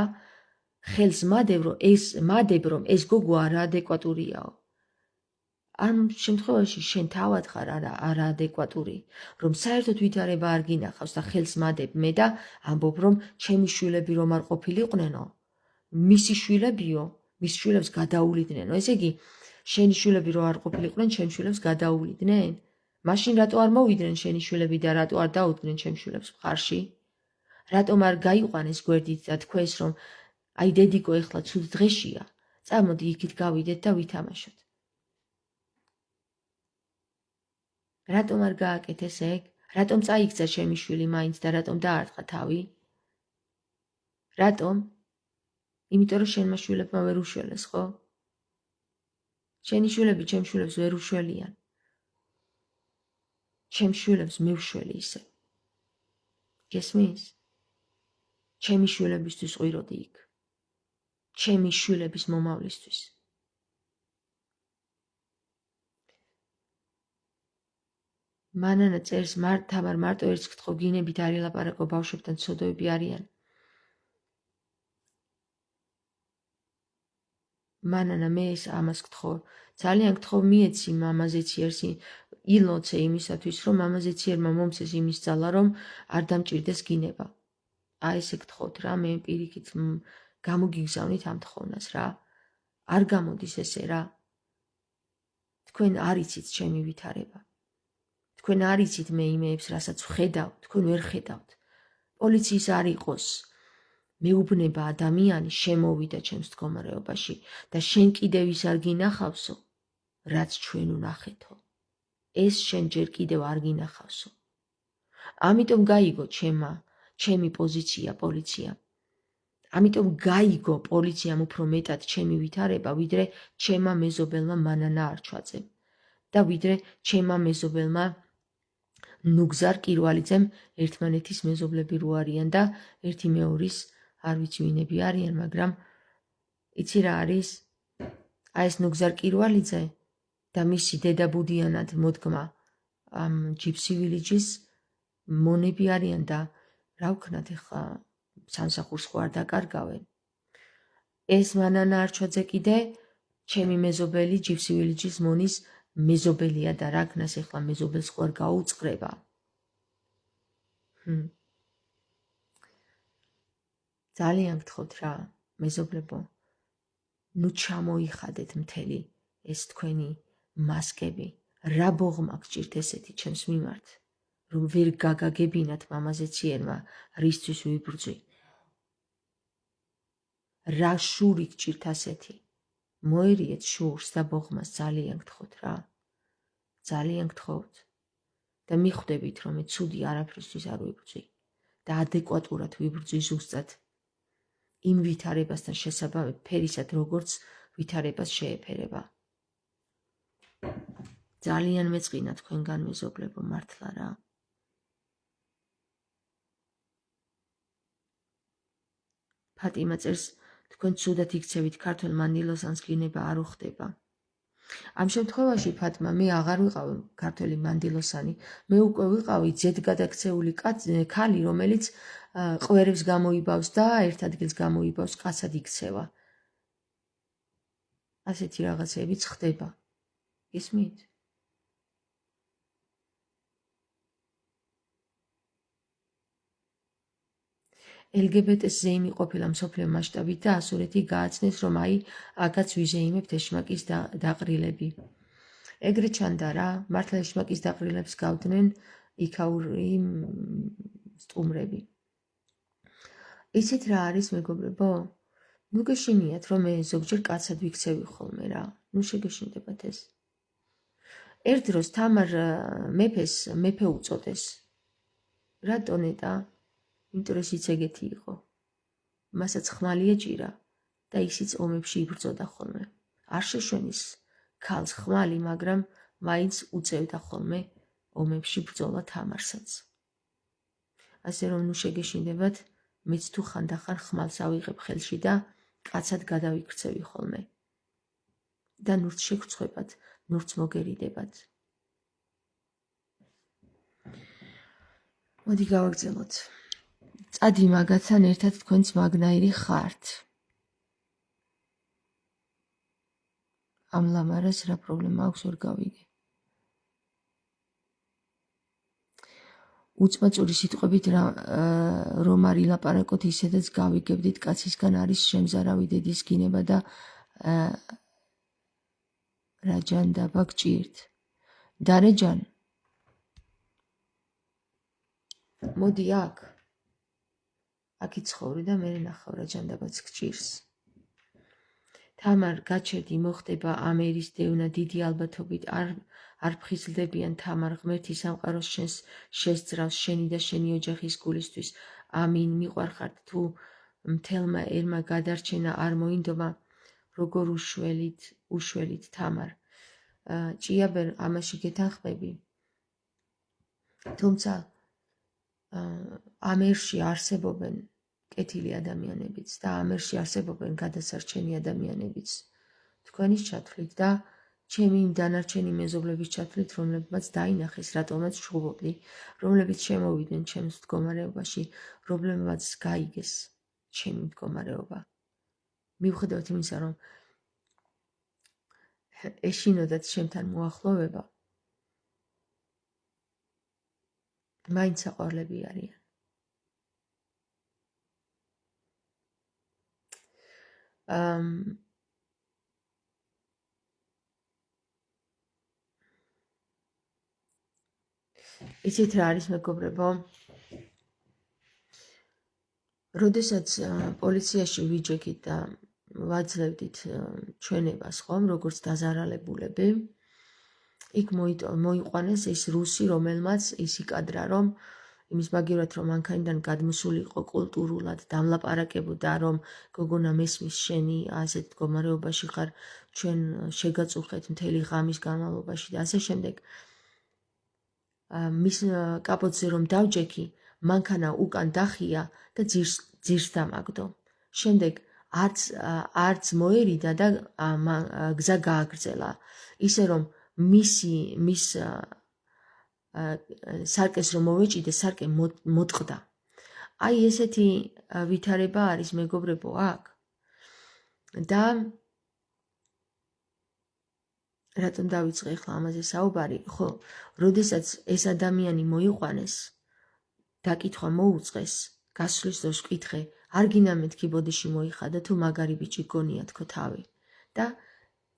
Speaker 1: ხელს მადებ რომ ეს გოგო არაადეკვატურიაო. ამ შემთხვევაში შენ თავად ხარ არაადეკვატური, რომ საერთოდ ვითარება არ გინახავს და ხელს მადებ მე და ამბობ რომ ჩემი შვილები რომ არ ყოფილიყვნენო, მისი შვილებიო, მის შვილებს გადაულიდნენ. ესე იგი, შენი შვილები რო არ ყოფილიყვნენ, ჩემ შვილებს გადაულიდნენ? მაშინ რატო არ მოვიდნენ შენი შვილები და რატო არ დაუდგნენ ჩემ შვილებს მხარში? რატომ არ გაიყვანეს გვერდით და თქვეს რომ აი დედიკო ეხლა ცუდ დღეშია, წამოდი იქით გავიდეთ და ვითამაშოთ. რატომ არ გააკეთეს ეგ? რატომ წაიქცა ჩემი შვილი მაინც და რატომ დაარტყა თავი? რატომ? იმიტომ რომ შენმა შვილებმა ვერ უშველეს, ხო? შენი შვილები ჩემ შვილებს ვერ უშველიან. ჩემ შვილებს მე ვშველი ისე. გესმის? ჩემი შვილებისთვის ყვიროდი იქ. ჩემი შვილების მომავლისთვის. მანანა წერს თამარ მარტო ერთს გთხოვ, გინებით არ ელაპარაკო, ბავშვებთან ცოდოები არიან. მანანა მე ეს ამას გთხოვ, ძალიან გთხოვ მიეცი მამაზე ციერსი, ილოცე იმისათვის, რომ მამაზე ციერმა მომცეს იმის ძალა, რომ არ დამჭირდეს გინება. აი ესე გთხოვთ რა, მე პირიქით გამოგიგზავნით ამ თხოვნას რა. არ გამოდის ესე რა. თქვენ არ იცით ჩემი ვითარება. თქვენ არ იცით მე იმეებს, რასაც ვხედავ, თქვენ ვერ ხედავთ. პოლიციის არ იყოს. მეუბნება ადამიანი შემოვიდა ჩემს მდგომარეობაში და შენ კიდევ ის არ გინახავსო, რაც ჩვენ ვნახეთო. ეს შენ ჯერ კიდევ არ გინახავსო. ამიტომ გაიგო ჩემი პოზიცია პოლიციამ. ამიტომ გაიგო პოლიციამ უფრო მეტად ჩემი ვითარება, ვიდრე ჩემმა მეზობელმა მანანა არჩვაძემ და ვიდრე ჩემმა მეზობელმა ნუგზარ კირვალიძემ. ერთმანეთის მეზობლები რო არიან და ერთი მეორის არ ვიცი ვინები არიან, მაგრამ იცი რა არის? აი ეს ნუგზარ კირვალიძე და მისი დედა ბუდიანად მოდგმა ამ ჯიფსი ვილიჯის მონები არიან და რა ვქნათ ახლა სამსახურს ხო არ დაკარგავენ. ეს მანანა არჩვაძე კიდე ჩემი მეზობელი ჯიფსი ვილიჯის მონის მეზობელია და რა ქნას ახლა მეზობელს ხო არ გაუწყრება. ძალიან გთხოვთ რა, მეზობლებო, ნუ ჩამოიხადეთ მთელი ეს თქვენი მასკები. რა ბოღმა გჭირთ ესეთი ჩემს მიმართ, რომ ვერ გაგაგებინათ მამაზე ციერმა რისთვის ვიბრძვი. რა შური გჭირთ ასეთი? მოერიეთ შურს და ბოღმას, ძალიან გთხოვთ რა. ძალიან გთხოვთ. და მიხვდებით რომ მე ცუდი არაფრისთვის არ ვიბრძვი და ადეკვატურად ვიბრძვი ზუსტად იმ ვითარებასთან შესაბამებ ფერისად, როგორც ვითარებას შეეფერება. ძალიან მეწყინა თქვენგან მეზობლებო, მართლა რა. ფატიმა წერს, თქვენ ცუდად იქცევით, ქართველ მანდილოსანს გინება არ უხდება. ამ შემთხვევაში ფატმა მე აღარ ვიყავი ქართველი მანდილოსანი, მე უკვე ვიყავი ძედგადაქცეული ქალი, რომელიც ყვერებს გამოიბავს და ერთ ადგილს გამოიბავს, კაცად იქცევა. ასეთი რაღაცებიც ხდება. ისმით? LGBT-ს ზეიმი ყოფილა მსოფლიო მასშტაბით და ასურეთი გააცნეს, რომ აი, აქაც ვიზეიმებთ ეშმაკის დაყრილები. ეგრე ჩანდა რა, მართლა ეშმაკის დაყრილებს გავდნენ იქაური სტუმრები. იცით რა არის მეგობრებო? ნუ გეშინიათ რომ მე ზოგჯერ კაცად ვიქცევი ხოლმე რა. ნუ შეგეშინდებათ ეს. ერთ დროს თამარ მეფეს მეფე უწოდეს. რატო ნეტა? იმიტომ რომ ისიც ეგეთი იყო. მასაც ხმალი ეჭირა და ისიც ომებში იბრძოდა ხოლმე. არ შეშვენის ქალს ხმალი, მაგრამ მაინც უწევდა ხოლმე ომებში ბრძოლა თამარსაც. ასე რომ ნუ შეგეშინდებათ, მეც თუ ხანდახან ხმალს ავიღებ ხელში და კაცად გადავიქცევი ხოლმე. და ნურც შეგრცხვებათ, ნურც მოგერიდებათ. მოდი გავაგრძელოთ. წადი მაგათთან ერთად თქვენც მაგნაირი ხართ. ამ ლამარას რა პრობლემა აქვს ვერ გავიგე. უწმაწური სიტყვებით რომ არ ილაპარაკოთ ისედაც გავიგებდით კაცისგან არის შემზარავი დედის გინება და რაჯან დაბა გჭირთ. დარეჯან მოდი აქ იცხოვრი და მე ნახავ რაჯან დაბაც გჭირს. თამარ გაჩერდი მოხდება ამერის დევნა დიდი ალბათობით არ ფხიზლდებიან თამარ ღმერთი სამყაროს შენს შესძრავს შენი და შენი ოჯახის გულისთვის. ამინ მიყვარხართ თუ მთელმა ერმა გადარჩენა არ მოინდომა როგორ უშველით თამარ. ჭიაბერ ამაში გეთანხმები. თუმცა ამერში არსებობენ კეთილი ადამიანებიც და ამერში არსებობენ გადასარჩენი ადამიანებიც. თქვენის ჩათვლით და ჩემი დანარჩენი მეზობლების ჩათვლით, რომლებმაც დაინახეს, რატომაც ვშრობობდი, რომლებიც შემოვიდნენ ჩემს მდგომარეობაში, რომლებმაც გაიგეს ჩემი მდგომარეობა. მიუხედავად იმისა, რომ ეშინოდათ ჩემთან მოახლოვება, მაინც საყვარლები არიან. იცით რა არის მეგობრებო? როდესაც პოლიციაში ვიჯექით და ვაძლევდით ჩვენებას ხომ, როგორც დაზარალებულები, იქ მოიყვანეს ეს რუსი, რომელმაც ის იკადრა, რომ იმის მაგივრად, რომ მანქანიდან გადმოსული იყო კულტურულად, დამლაპარაკებოდა, რომ გოგონა მესმის შენი ასეთ მდგომარეობაში ხარ, ჩვენ შეგაწურხეთ მთელი ღამის განმავლობაში და ასე შემდეგ. მის კაპოტზე რომ დავჯექი, მანქანა უკან დახია და ძირს დამაგდო. შემდეგ არც მოერიდა და გზა გააგრძელა. ისე რომ მის სარკეს რომ მოვეჭიდე, სარკე მოტყდა. აი ესეთი ვითარება არის მეგობრებო აქ. და რატომ დავიწყე ახლა ამაზე საუბარი? ხო, როდესაც ეს ადამიანი მოიყვანეს, დაკითხვა მოუწყეს, გასვლის დროს ვკითხე, არ გინდა მეთქი ბოდიში მოიხადა თუ მაგარი ბიჭი გონია თქო თავი. და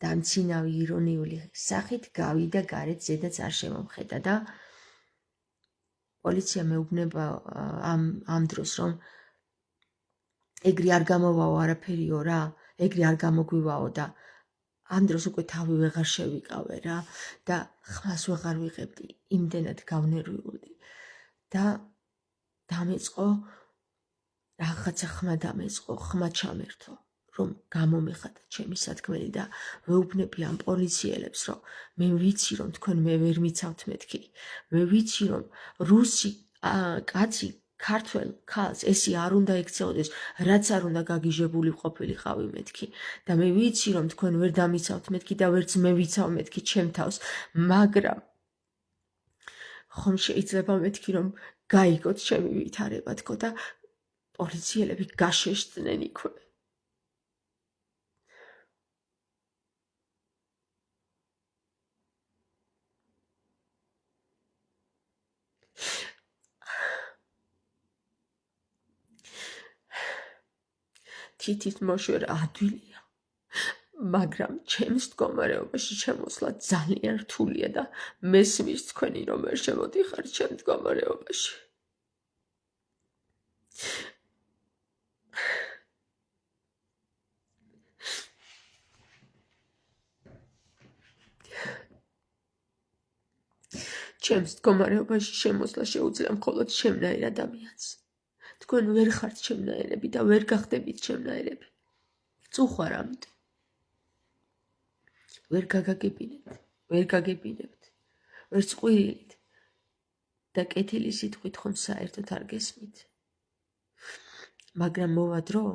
Speaker 1: დამცინავი ირონიული სახით გავიდა გარეთ, ზედაც არ შემომხედა და პოლიცია მეუბნება ამ დროს, რომ ეგრე არ გამოვაო არაფერიო რა, ეგრე არ გამოგვივაო და ამ დროს უკვე თავი ვეღარ შევიკავე რა და ხმას ვეღარ ვიღებდი, იმდენად გავნერვიულდი და დამეწყო რაღაცა ხმა დამეწყო, ხმა ჩამერთო, რომ გამომეხადა ჩემი სათქმელი და ვეუბნები ამ პოლიციელებს, რომ მე ვიცი, რომ თქვენ მე ვერ მიცავთ მეთქი, მე ვიცი, რომ რუსი კაცი ქართველ ქალს ესი არ უნდა ექცეოდეს, რაც არ უნდა გაგიჟებული ყოფილიყავი მეთქი და მე ვიცი, რომ თქვენ ვერ დამიცავთ მეთქი და ვერც მე ვიცავ მეთქი ჩემ თავს, მაგრამ ხომ შეიძლება მეთქი, რომ გაიგოთ ჩემი ვითარება თქო და პოლიციელები გაშეშდნენ იქვე. თითის მოშვერა ადვილია, მაგრამ ჩემს მდგომარეობაში შემოსვლა ძალიან რთულია და მესმის თქვენი რომ ვერ შემოდიხართ ჩემ მდგომარეობაში. ჩემს მდგომარეობაში შემოსვლა შეუძლია მხოლოდ ჩემნაირ ადამიანს. თქვენ ვერ ხართ ჩემნაირები და ვერ გახდებით ჩემნაირები. წუხვარ ამით. ვერ გაგებინებთ, ვერ წყვირილით და კეთილი სიტყვით ხომ საერთოდ არ გესმით. მაგრამ მოვა დრო,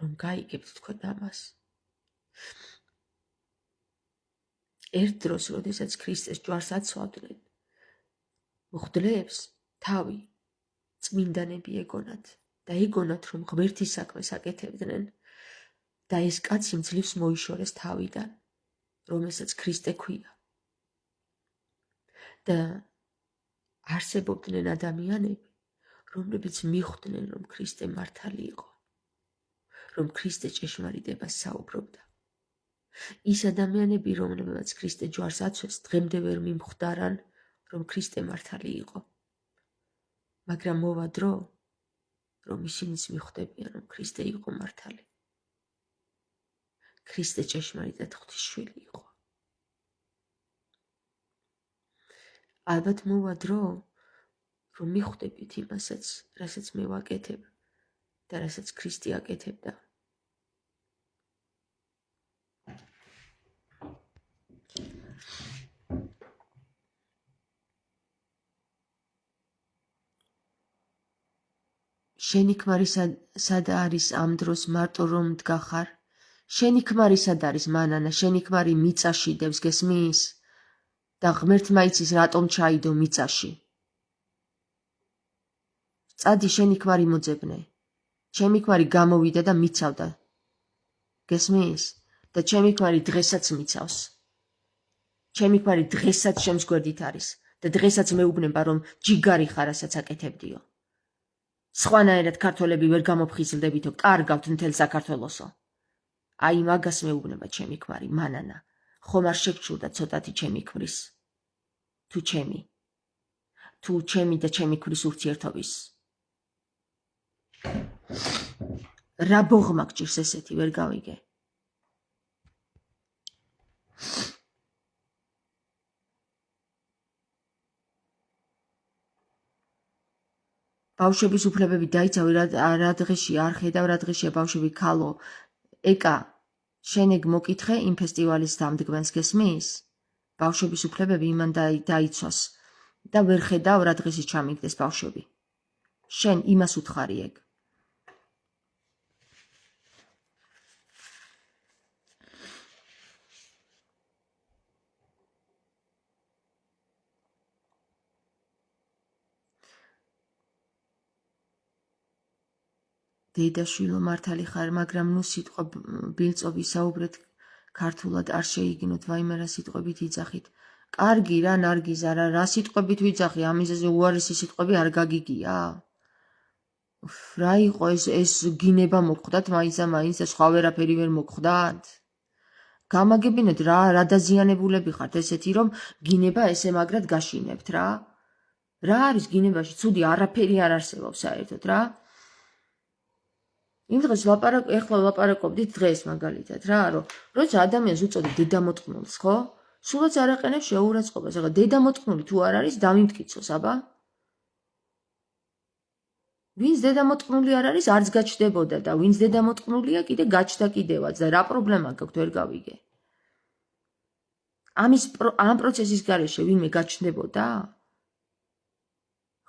Speaker 1: რომ გაიგებთ თქვენ ამას. ერთ დროს, როდესაც ქრისტეს ჯვარს აცვავდნენ, მღვდლებს თავი წმინდანები ეგონათ და ეგონათ, რომ ღმერთის საქმეს აკეთებდნენ და ეს კაცი მძლივს მოიშორეს თავიდან, რომელსაც ქრისტე ქვია. და არსებობდნენ ადამიანები, რომლებიც მიხვდნენ, რომ ქრისტე მართალი იყო, რომ ქრისტე ჭეშმარიტებას საუბრობდა. ის ადამიანები, რომლებიც ქრისტე ჯვარს აცვეს, დღემდე ვერ მიმხვდარან, რომ ქრისტე მართალი იყო. მაგრამ მოვა დრო, რომ ისინიც მიხვდებიან, რომ ქრისტე იყო მართალი. ქრისტე ჭეშმარიტად ღვთისშვილი იყო. ალბათ მოვა დრო, რომ მიხვდებით იმასაც, რასაც მე ვაკეთებ და რასაც ქრისტე აკეთებდა. შენი ქმარი სად არის ამ დროს მარტო რომ მდგახარ? შენი ქმარი სად არის მანანა? შენი ქმარი მიწაში დევს, გესმის? და ღმერთმა იცის რატომ ჩაიდო მიწაში. წადი შენი ქმარი მოძებნე. ჩემი ქმარი გამოვიდა და მიცავდა. გესმის? და ჩემი ქმარი დღესაც მიცავს. ჩემი ქმარი დღესაც ჩემს გვერდით არის და დღესაც მეუბნება, რომ ჯიგარი ხარ, რასაც აკეთებდიო. სხვანაირად ქართველები ვერ გამოფხიზლდებითო, კარგავთ მთელ საქართველოსო. აი მაგას მეუბნება ჩემი ქმარი, მანანა. ხომ არ შეგჩურდა ცოტათი ჩემი ქმრის? თუ ჩემი და ჩემი ქმრის ურთიერთობის. რა ბოღმა გჭირს ესეთი, ვერ გავიგე. ბავშვების უფლებები დაიცავი, რა დღეშია, არ ხედავ რა დღეშია ბავშვები ქალო. ეკა, შენ ეგ მოკითხე იმ ფესტივალის დამდგმენს, გესმის? ბავშვების უფლებები იმან დაიცვას და ვერ ხედავ რა დღეში ჩამიგდეს ბავშვები. შენ იმას უთხარი ეგ. დედაშვილო მართალი ხარ, მაგრამ ნუ სიტყვა ბილწოვი საუბრეთ ქართულად არ შეიგინოთ, ვაიმე რა სიტყვებით იძახით. კარგი რა ნარგიზა, რა სიტყვებით ვიძახი, ამისაზე უარესი სიტყვები არ გაგიგია? რა იყო ეს გინება მოგხვდათ მაინც და მაინც და სხვა ვერაფერი ვერ მოგხვდათ? გამაგებინეთ რა დაზიანებულები ხართ ესეთი, რომ გინება ესე მაგრად გაშინებთ რა? რა არის გინებაში? ცუდი არაფერი არ არსებობს საერთოდ რა? იმ დღეს ეხლა ვლაპარაკობდით დღეს მაგალითად რა, რომ როცა ადამიანს უწოდებ დედამოწყნულს, ხო? სულაც არ აყენებს შეურაცხყოფას, ახლა დედამოწყნული თუ არ არის, დამიმტკიცოს, აბა. ვინც დედამოწყნული არ არის, არც გაჩნდებოდა და ვინც დედამოწყნულია, კიდე გაჩნდა კიდევაც და რა პრობლემა გაქვთ, ვერ გავიგე. ამ პროცესის გარეშე ვინმე გაჩნდებოდა?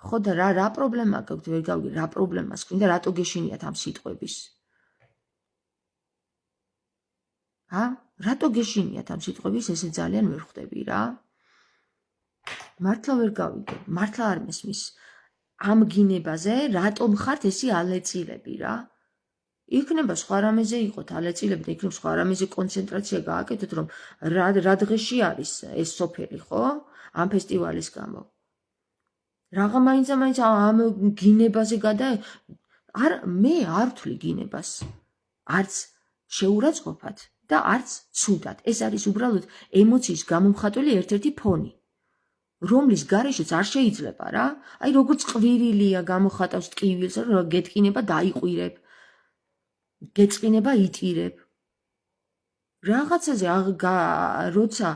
Speaker 1: ხო და რა პრობლემა გაქვთ, ვერ გავიგე, რა პრობლემას გვინდა, რატო გეშინიათ ამ სიტყვების? რატო გეშინიათ ამ სიტყვების, ესე ძალიან ვერ ხვდები რა. მართლა ვერ გავიგე, მართლა არ მესმის. ამ გინებაზე რატომ ხართ ესი ალეწილები რა? იქნება სხვა რამეზე იყოთ ალეწილები და იქნება სხვა რამეზე კონცენტრაცია გააკეთოთ, რომ რა დღეში არის ეს სოფელი, ხო? ამ ფესტივალის გამო. რაღა მაინც ამ გინებაზე მე არ ვთვლი გინებას. არც შეურაცხყოფად და არც ცუდად. ეს არის უბრალოდ ემოციის გამომხატველი ერთ-ერთი ფონი, რომლის გარეშეც არ შეიძლება რა. აი როგორც ყვირილია გამოხატავს ტკივილს, რომ გეტკინება დაიყვირებ, გეწყინება იტირებ. რაღაცაზე როცა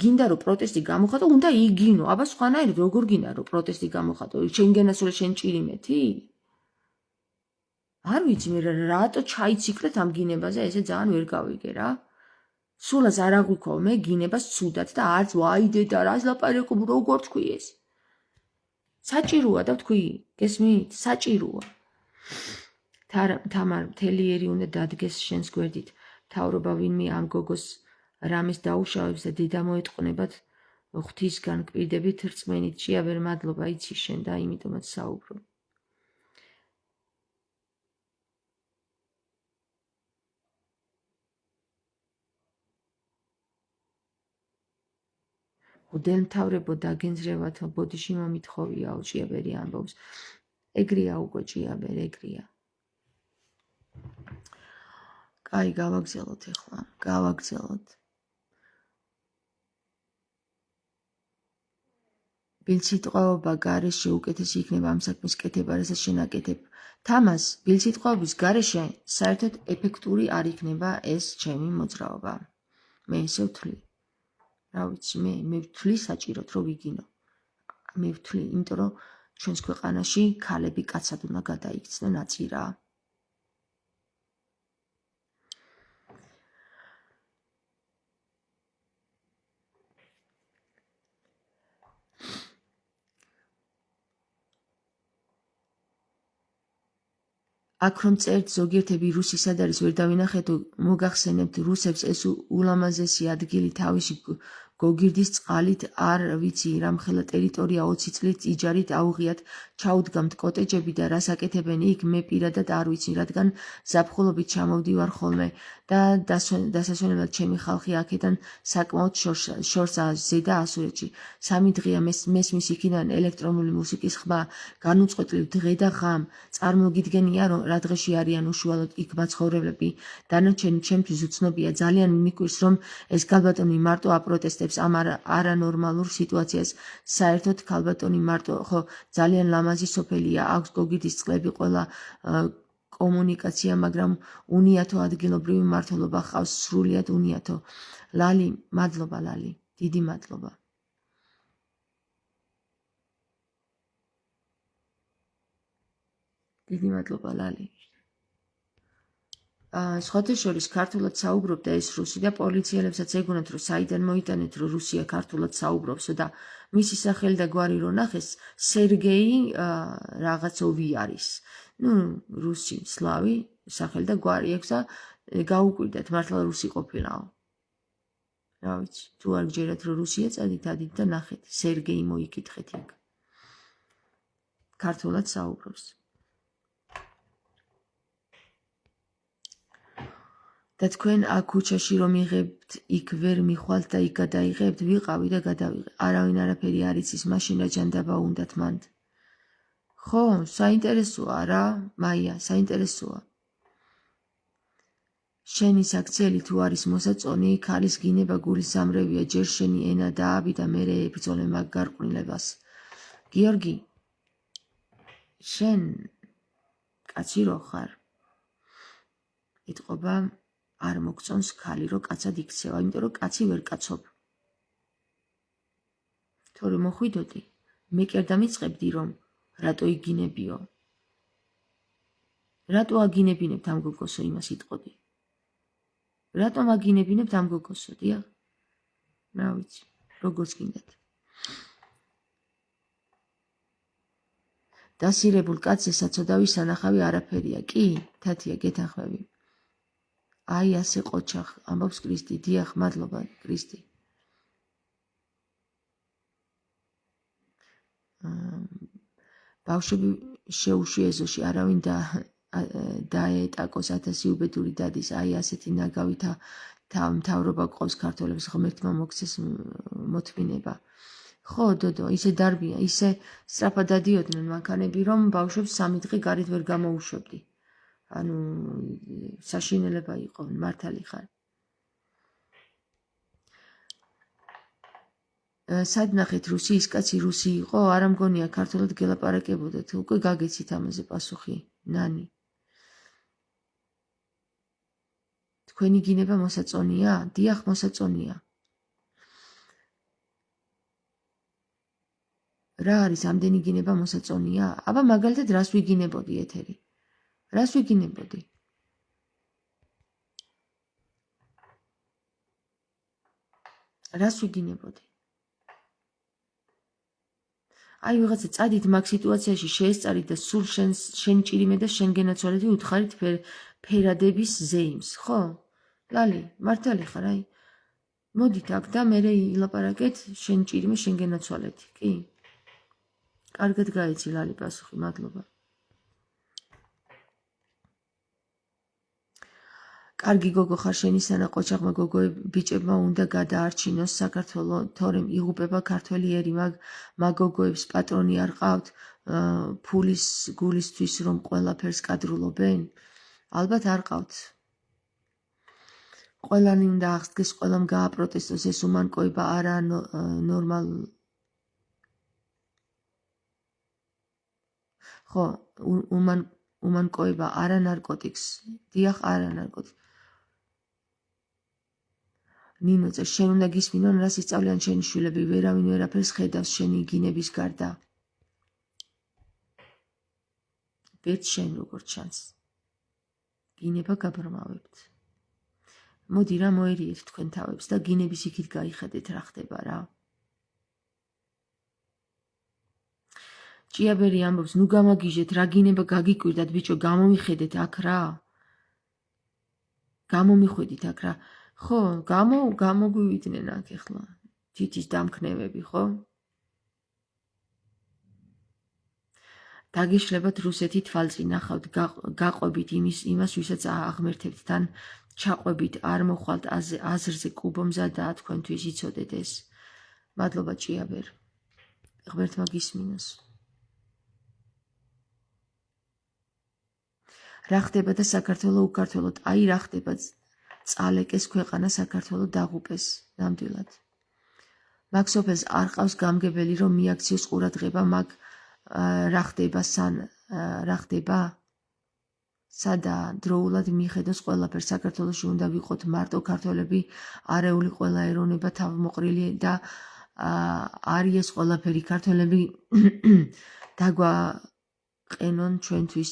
Speaker 1: გინდა რომ პროტესტი გამოხატო, უნდა იგინო. აბა სხვანაირად როგორ გინდა რომ პროტესტი გამოხატო? შენ გენასწორე შენ ჭირიმეთი? არ ვიცი მე რატო ჩაიციკლეთ ამ გინებაზე, ესე ძალიან ვერ გავიგე რა. სულაც არ აღვიქვა მე გინებას ცუდად და არც ვაიდე და რას ლაპარაკობ, როგორ თქვი ეს? საჭიროა და თქვი, გესმით? საჭიროა. თამარ მთელიერი უნდა დადგეს შენს გვერდით. მთავრობა ვინმე ამ გოგოს რამეს დაუშავებს და დედა მოეტყვნებათ ღვთისგან კვირდებით რწმენით. ჭიაბერ მადლობა, იცი შენ და იმიტომაც საუბრობ. უდელმთავრებო დაგენძრევათ, ბოდიში მომითხოვიაო, ჭიაბერი ამბობს. ეგრია უკვე ჭიაბერ, ეგრია. კაი, გავაგზავნოთ ახლა, გავაგზავნოთ. ბილსიტყვაობა გარეშე უკეთესი იქნება ამ საქმის კეთება, რასაც შენ აკეთებ. თამას, ბილსიტყვაობის გარეშე საერთოდ ეფექტური არ იქნება ეს ჩემი მოძრაობა. მე ესე ვთვლი. რა ვიცი, მე ვთვლი საჭიროდ რომ ვიგინო. მე ვთვლი, იმიტომ რომ ჩვენს ქვეყანაში ქალები კაცად უნდა გადაიქცნენ აწირა. აქ რომ წერთ ზოგიერთები რუსი სად არის ვერ დავინახეთ, მოგახსენებთ რუსებს ეს ულამაზესი ადგილი თავისი გოგირდის წყალით, არ ვიცი რამხელა ტერიტორია 20 წლით იჯარით აუღიათ, ჩაუდგამთ კოტეჯები და რას აკეთებენ იქ, მე პირადად არ ვიცი, რადგან ზაფხულობით ჩამოვდივარ ხოლმე და დასასვენებლად ჩემი ხალხი აქედან საკმაოდ შორს ზედა ასურეთში. 3 დღეა მესმის იქიდან ელექტრონული მუსიკის ხმა, განუწყვეტლივ დღე და ღამ. წარმოგიდგენია რომ რა დღეში არიან უშუალოდ იქ მაცხოვრებლები. დანარჩენი ჩემთვის უცნობია. ძალიან მიკვირს რომ ეს ქალბატონი მარტო აპროტესტებს ამ არანორმალურ სიტუაციას. საერთოდ ქალბატონი მარტო ხო ძალიან ლამაზი სოფელია, აქვს გოგირდის წყლები, ყველა კომუნიკაცია, მაგრამ უნიათო ადგილობრივი მმართველობა ჰყავს, სრულიად უნიათო. ლალი, მადლობა ლალი, დიდი მადლობა. დიდი მადლობა ლალი. სხვათა შორის ქართულად საუბრობდა ეს რუსი და პოლიციელებსაც ეგონათ რომ საიდან მოიტანეთ რომ რუსია ქართულად საუბრობსო და მისი სახელი და გვარი რო ნახეს სერგეი რაღაცოვი არის. რუსი, სლავი, სახელი და გვარი აქვს და გაუკვირდათ მართლა რუსი ყოფილაო. რა ვიცი, თუ არ გჯერათ რომ რუსია წადით ადით და ნახეთ, სერგეი მოიკითხეთ იქ. ქართულად საუბრობს. და თქვენ აქ ქუჩაში რომ იღებთ, იქ ვერ მიხვალთ და იქ გადაიღებთ, ვიყავი და გადავიღე. არავინ არაფერი არ იცის, მაშინ რა ჯანდაბა უნდათ მანდ. ხო, საინტერესოა რა, მაია, საინტერესოა. შენი საქციელი თუ არის მოსაწონი, ქალის გინება გულის სამრევია, ჯერ შენი ენა დააბი და მერე ებრძოლე მაგ გარყვნილებას. გიორგი, შენ კაცი რო ხარ, იტყობა არ მოგწონს ქალი რო კაცად იქცევა, იმიტომ რომ კაცი ვერ კაცობ. თორე მოხვიდოდი, მე კი არ დამიწყებდი რომ რატო იგინებიო. რატო აგინებინებთ ამ გოგოსო, იმას იტყოდი. რატომ აგინებინებთ ამ გოგოსო, დიახ? რა ვიცი, როგორც გინდათ. დასირებულ კაცზე საწოდავი სანახავი არაფერია. კი, თათია, გეთანხმები. აი ასე ყოჩახ, ამბობს კრისტი. დიახ, მადლობა, კრისტი. ბავშვები შეუშვი ეზოში, არავინ დაეტაკოს 1000 უბედური დადის. აი ასეთი ნაგავი მთავრობა გვყავს ქართველებს, ღმერთმა მოგცეს მოთმინება. ხო, დოდო, ისე დარბია, ისე სწრაფად დადიოდნენ მანქანები, რომ ბავშვებს 3 დღე გარეთ ვერ გამოუშვებდი. ანუ საშინელება იყო, მართალი ხარ. სად ნახეთ რუსი, ის კაცი რუსი იყო, არა მგონია ქართულად გელაპარაკებოდეთ, უკვე გაგეცით ამაზე პასუხი, ნანი. თქვენი გინება მოსაწონია? დიახ, მოსაწონია. რა არის ამდენი გინება მოსაწონია? აბა მაგალითად რას ვიგინებოდი ეთერი? რას ვიგინებოდი? რას ვიგინებოდი? აი ვიღაცა წადით მაგ სიტუაციაში შეესწარით და სულ შენ ჭირიმე და შენ გენაცვალეთი უთხარით ფერადების ზეიმს, ხო? ლალი, მართალი ხარ, აი. მოდით აქ და მერე ილაპარაკეთ შენ ჭირიმე შენ გენაცვალეთი, კი? კარგად გაიცი ლალი პასუხი, მადლობა. კარგი გოგო ხარ შენისანა ყოჩაღმა გოგო ბიჭებმა უნდა გადაარჩინოს საქართველო, თორემ იღუპება ქართველი ერი, მაგ გოგოებს პატრონი არ ყავთ ფულის გულისთვის რომ ყველაფერს კადრულობენ? ალბათ არ ყავთ. ყველანი უნდა აღსდგეს, ყველამ გააპროტესტოს, ეს უმანკოება არა ხო, უმანკოება არა ნარკოტიკს. დიახ, არა ნარკოტიკს. ნინოწე, შენ უნდა გისმინონ, რას ისწავლიან შენი შვილები, ვერავინ ვერაფერს ხედავს შენი გინების გარდა. ვერც შენ როგორც ჩანს. გინება გაბრმავებთ. მოდი რა მოერიეთ თქვენ თავებს და გინების იქით გაიხედეთ რა ხდება რა. ჭიაბერი ამბობს, ნუ გამაგიჟეთ, რა გინება გაგიკვირდათ, ბიჭო, გამომიხედეთ აქ რა. გამომიხვიდით აქ რა. ხო, გამოგვივიდნენ აქ ეხლა. თითის დამქნევები, ხო? დაგიშლებათ რუსეთი თვალწინ ნახავთ, გაყვებით იმას, ვისაც აღმერთებთ, თან ჩაყვებით, არ მოხვალთ აზრზე კუბომზადაა თქვენთვის იცოდეთ ეს. მადლობა ჭიაბერ. ღმერთმა გისმინოს. რა ხდება და საქართველო უკართველოდ, აი რა ხდება, წალეკეს ქვეყანა საქართველო დაღუპეს, ნამდვილად. მაგ სოფელს არ ყავს გამგებელი რომ მიაქციოს ყურადღება, მაგ რა ხდება? სადა დროულად მიხედოს ყველაფერს, საქართველოში უნდა ვიყოთ მარტო ქართველები, არეული ყველა ეროვნება თავმოყრილი და არის ეს ყველაფერი ქართველები დაგვაყენონ ჩვენთვის.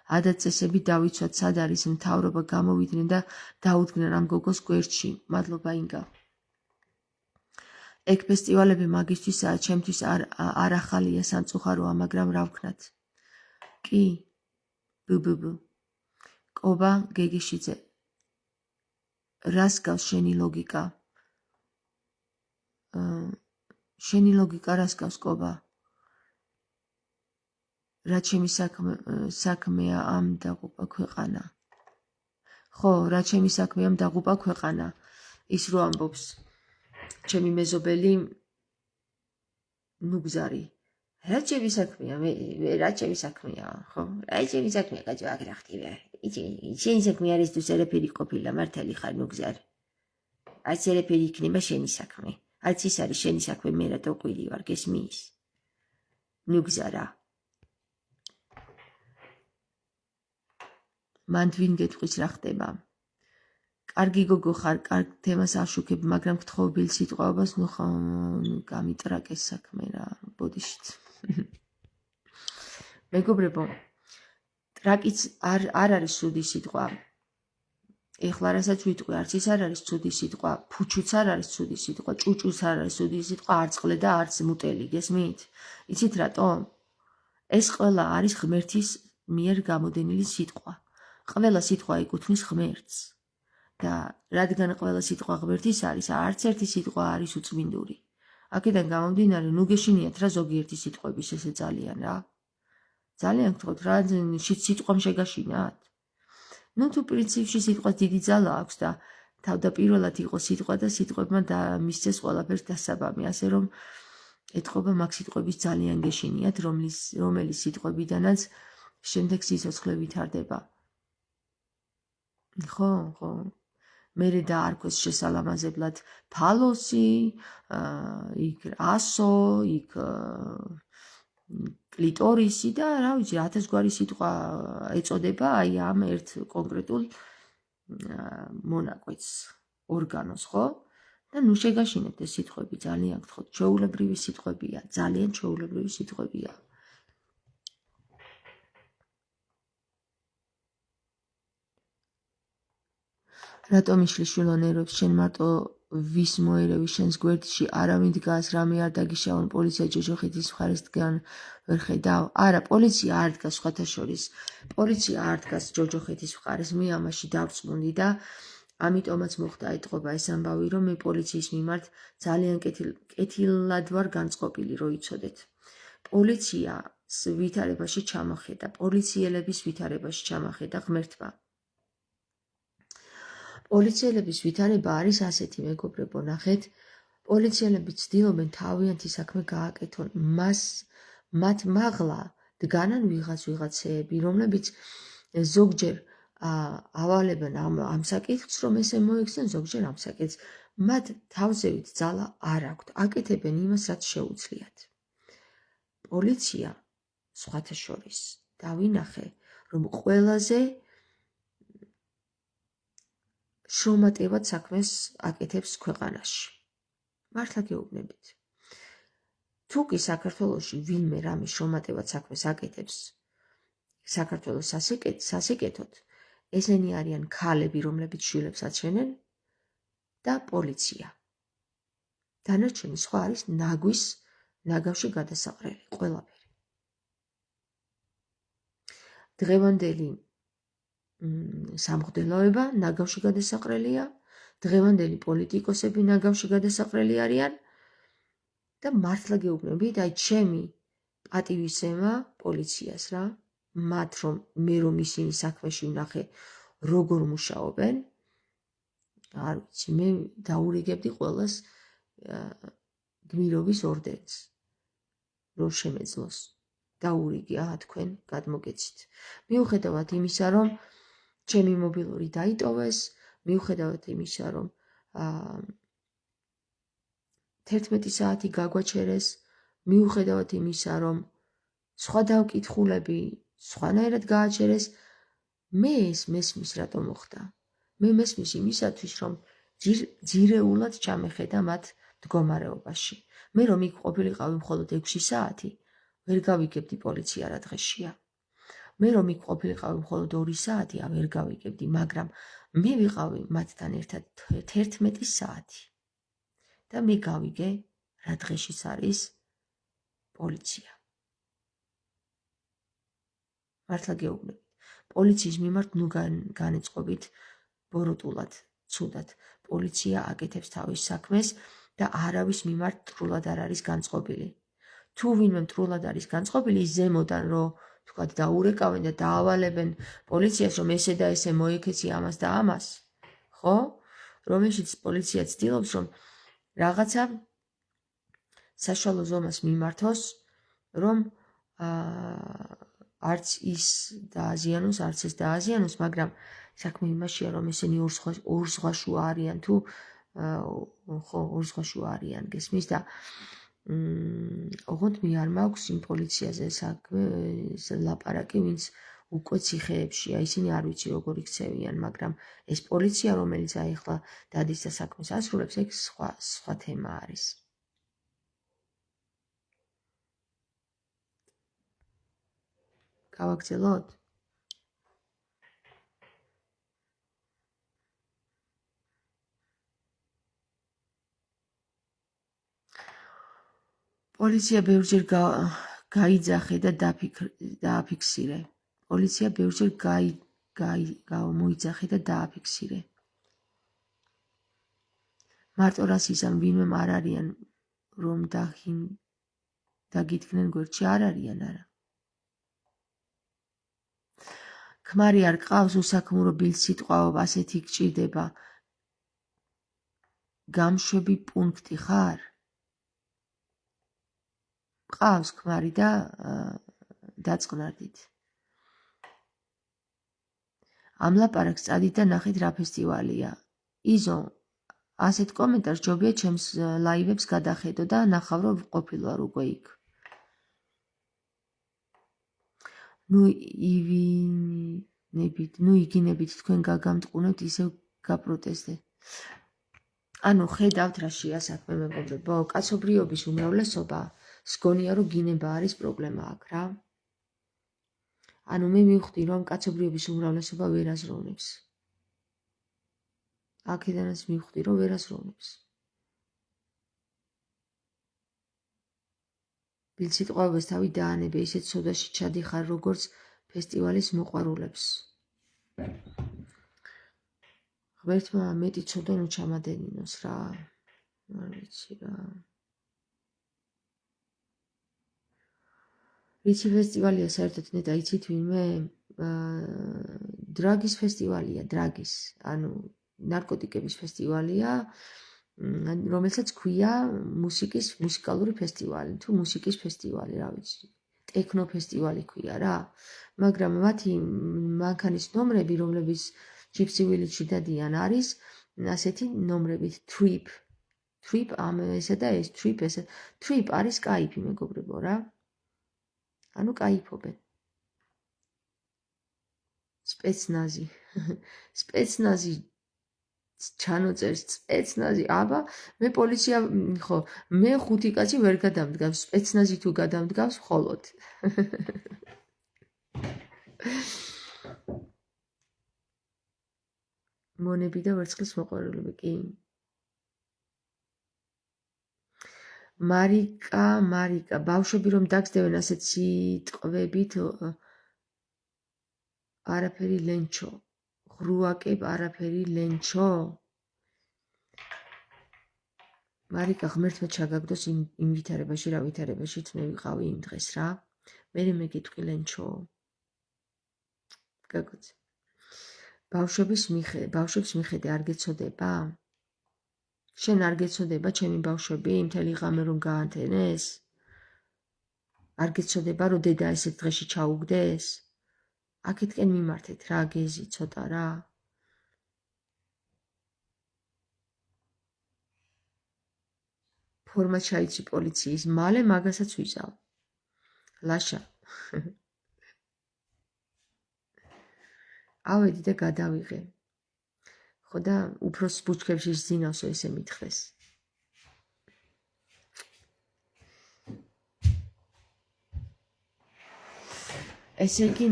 Speaker 1: ადაწესები დავიცვათ, სად არის მთავრობა, გამოვიდნენ და დაუდგნენ ამ გოგოს გვერდში. მადლობა ინგა. ეგ ფესტივალები მაგისთვისაა, ჩემთვის არ ახალია, სამწუხაროა, მაგრამ რა ვქნათ. კი, ბუ. კობა გეგეშიძე. რას გავს შენი ლოგიკა? შენი ლოგიკა რას გავს კობა? რა ჩემი საქმეა ამ დაღუპა ქვეყანა. ხო, რა ჩემი საქმეა ამ დაღუპა ქვეყანა. ის რო ამბობს ჩემი მეზობელი ნუგზარი. რა ჩემი საქმეა, რა ჩემი საქმეა, ხო? რა ჩემი საქმეა, კაცო, აქ რა ხდება? შენი საქმე არის თუ სერაფერი ყოფილა, მართალი ხარ ნუგზარი. არც სერაფერი იქნება შენი საქმე. არც ის არის შენი საქმე, მე რატო ყვირი ვარ, გესმის? ნუგზარა. მან თვინ გეტყვის რა ხდება. კარგი გოგო ხარ, კარგ თემას აშუქებ, მაგრამ გთხოვილ სიტყვაობას ნუ გამიტრაკეს საქმე რა, ბოდიშით. მეგობრებო, ტრაკიც არ არის ცუდი სიტყვა. ეხლა რასაც ვიტყვი, არც ის არ არის ცუდი სიტყვა, ფუჩუც არ არის ცუდი სიტყვა, ჭუჭუც არ არის ცუდი სიტყვა, არც წყლე და არც მუტელი, გესმით? იცით რატო? ეს ყველა არის ღმერთის მიერ გამოდენილი სიტყვა. ყველა სიტყვა ეკუთვნის ღმერთს. და რადგან ყველა სიტყვა ღმერთის არის, არც ერთი სიტყვა არის უწმინდური. აქედან გამომდინარე, ნუ გეშინიათ რა ზოგიერთი სიტყვების ესე ძალიან რა. ძალიან გთხოვთ რა, სიტყვამ შეგაშინათ. ნუ თუ პრინციპში სიტყვას დიდი ძალა აქვს და თავდაპირველად იყო სიტყვა და სიტყვებმა მისცეს ყველაფერს დასაბამი, ასე რომ ეთყობა მაგ სიტყვების ძალიან გეშინიათ, რომელიც სიტყვებიდანაც შემდეგ სიცოცხლე ვითარდება. ხო. მერე დაარქვეს შესალამაზებლად ფალოსი, იქ ასო, იქ კლიტორისი და რა ვიცი 1000 გვარი სიტყვა ეწოდება აი ამ ერთ კონკრეტულ მონაკვეთს, ორგანოს, ხო? და ნუ შეგაშინებთ ეს სიტყვები ძალიან გთხოვთ, ჩვეულებრივი სიტყვებია, ძალიან ჩვეულებრივი სიტყვებია. რატომ იშლიშვილო ნერვებს შენ მარტო ვის მოერევი შენს გვერდში არავინ დგას რამე არ დაგიშავონ პოლიცია ჯოჯოხეთის მხარესგან ვერ ხედავ არა პოლიცია არ დგას სხვათა შორის პოლიცია არ დგას ჯოჯოხეთის მხარეს მე ამაში დავწმუნდი და ამიტომაც მოხდა ეთყობა ეს ამბავი რომ მე პოლიციის მიმართ ძალიან კეთილად ვარ განწყობილი რო იცოდეთ პოლიციას ვითარებაში ჩამოხედა პოლიციელების ვითარებაში ჩამოხედა ღმერთმა პოლიციელების ვითარება არის ასეთი მეგობრებო ნახეთ პოლიციელები ცდილობენ თავიანთი საქმე გააკეთონ მათ მაღლა დგანან ვიღაცეები რომლებიც ზოგჯერ ავალებენ ამ საკითხს რომ ესე მოიქცნენ ზოგჯერ ამ საკითხს მათ თავზევით ძალა არ აქვთ აკეთებენ იმას რაც შეუძლიათ პოლიცია სხვათა შორის დავინახე რომ ყველაზე შრომატევად საქმეს აკეთებს ქვეყანაში. მართლა გეუბნებით. თუ კი საქართველოში ვინმე რამე შრომატევად საქმეს აკეთებს საქართველოს სასიკეთოდ, ესენი არიან ქალები, რომლებიც შვილებს აჩენენ და პოლიცია. დანარჩენი სხვა არის ნაგავში გადასაყრელი, ყველაფერი. დღევანდელი სამღვდელოება ნაგავში გადასაყრელია, დღევანდელი პოლიტიკოსები ნაგავში გადასაყრელი არიან და მართლა გეუბნებით, აი ჩემი პატივისცემა პოლიციას რა, მათ რომ მე რომ ისინი საქმეში ვნახე როგორ მუშაობენ, არ ვიცი, მე დაურიგებდი ყველას გმირობის ორდენს, რომ შემეძლოს. დაურიგე, თქვენ გადმოგეცით. მიუხედავად იმისა, რომ ჩემი მობილური დაიტოვეს, მიუხედავად იმისა, რომ 11 საათი გაგვაჩერეს, მიუხედავად იმისა, რომ სხვა დავკითხულები სხვანაირად გააჩერეს, მე ეს მესმის რატომ მოხდა? მე მესმის იმისათვის, რომ ძირეულად ჩამეხედა მათ მდგომარეობაში. მე რომ იქ ყოფილიყავი მხოლოდ 6 საათი, ვერ გავიგებდი პოლიცია რა დღეშია. მე რომ იქ ყოფილიყავი მხოლოდ 2 საათი, ვერ გავიგებდი, მაგრამ მე ვიყავი მათთან ერთად 11 საათი. და მე გავიგე რა დღეშიც არის პოლიცია. მართლა გეუბნებით. პოლიციის მიმართ ნუ განეწყობით ბოროტულად, ცუდად. პოლიცია აკეთებს თავის საქმეს და არავის მიმართ ტრულად არ არის განწყობილი. თუ ვინმე ტრულად არის განწყობილი, ის ზემოდან რომ თქვათ დაურეკავენ და დაავალებენ პოლიციას, რომ ესე და ესე მოიქეცი ამას და ამას, ხო? რომელშიც პოლიცია ცდილობს, რომ რაღაცა საშუალო ზომას მიმართოს, რომ არც ის დააზიანოს, არც ეს დააზიანოს, მაგრამ საქმე იმაშია, რომ ესენი ორ ზღვაშუა არიან თუ ხო, ორ ზღვაშუა არიან, გესმის და ოღონდ მე არ მაქვს იმ პოლიციაზე საქმე ლაპარაკი, ვინც უკვე ციხეებშია, ისინი არ ვიცი როგორ იქცევიან, მაგრამ ეს პოლიცია, რომელიც ახლა დადის და საქმეს ასრულებს, ეგ სხვა თემა არის. გავაგრძელოთ? პოლიცია ბევრჯერ გაიძახე და დააფიქსირე. პოლიცია ბევრჯერ მოიძახე და დააფიქსირე. მარტო რას იზამ ვინმემ არ არიან, რომ დაგიდგნენ გვერდში, არ არიან, არა. ქმარი არ გყავს, უსაქმურო ბილდ სიტყვაობ, ასეთი გჭირდება. გამშვები პუნქტი ხარ? ყავს ქმარი და დაწყნარდით. ამ ლაპარაკს წადით და ნახეთ რა ფესტივალია. იზო, ასეთ კომენტარს ჯობია ჩემს ლაივებს გადახედო და ნახავ, რომ ყოფილვარ უკვე იქ. იგინებით თქვენ გაგამტყუნებთ, ისევ გაპროტესტეთ. ანუ ხედავთ რა შეასაქმე მეგობრებო, კაცობრიობის უმრავლესობა სგონია რომ გინება არის პრობლემა აქ რა. ანუ მე მივხვდი რომ კაცობრიობის უმრავლესობა ვერ აზროვნებს. აქედანაც მივხვდი რომ ვერ აზროვნებს. ბილსიტყვაობას თავი დაანებე, ისეთ სოდაში ჩადიხარ როგორც ფესტივალის მოყვარულებს. ღმერთმა მეტი ცოდონ უჩამადენინოს რა. არ ვიცი რა. ვიცი ფესტივალია საერთოდ ნეტა იცით ვინმე? დრაგის ფესტივალია, დრაგის. ანუ ნარკოტიკების ფესტივალია, რომელსაც ქვია მუსიკალური ფესტივალი, თუ მუსიკის ფესტივალი, რა ვიცი. ტექნო ფესტივალი ქვია რა. მაგრამ მათი მანქანის ნომრები, რომლებიც ჯიპსი ვილიჩში დადიან არის ასეთი ნომრებით trip. Trip ამ ესა და ეს trip ესა. Trip არის кайფი მეგობრებო რა. ანუ кайფობენ. სპეცნაზი. სპეცნაზი ჩანოწერს სპეცნაზი. აბა, მე პოლიცია ხო, მე 5 კაცი ვერ გადამდგავს, სპეცნაზი თუ გადამდგავს მხოლოდ. მონები და ვერცხლის მოყვარულები კი. მარიკა, ბავშვები რომ დაგსდევენ ასეთ სიტყვებით არაფერი ლენჩო. ღრუაკებ არაფერი ლენჩო. მარიკა ღმერთმა ჩაგაგდოს იმ ვითარებაში, რა ვითარებაშიც მე ვიყავი იმ დღეს რა. მე გიტყვი ლენჩო. გაგოცე. ბავშვებს მიხედე არ გეცოდება? შენ არ გეცოდება ჩემი ბავშვები მთელი ღამე რომ გაანთენეს? არ გეცოდება რომ დედა ესეთ დღეში ჩაუგდეს? აქეთკენ მიმართეთ რა, გეზი ცოტა რა. ფორმა ჩაიცი პოლიციის, მალე მაგასაც ვიზავ. ლაშა. ავედი და გადავიღე. ხო და უფროს ბუჩქებში ზინავსო ესე მითხრეს. ესე იგი,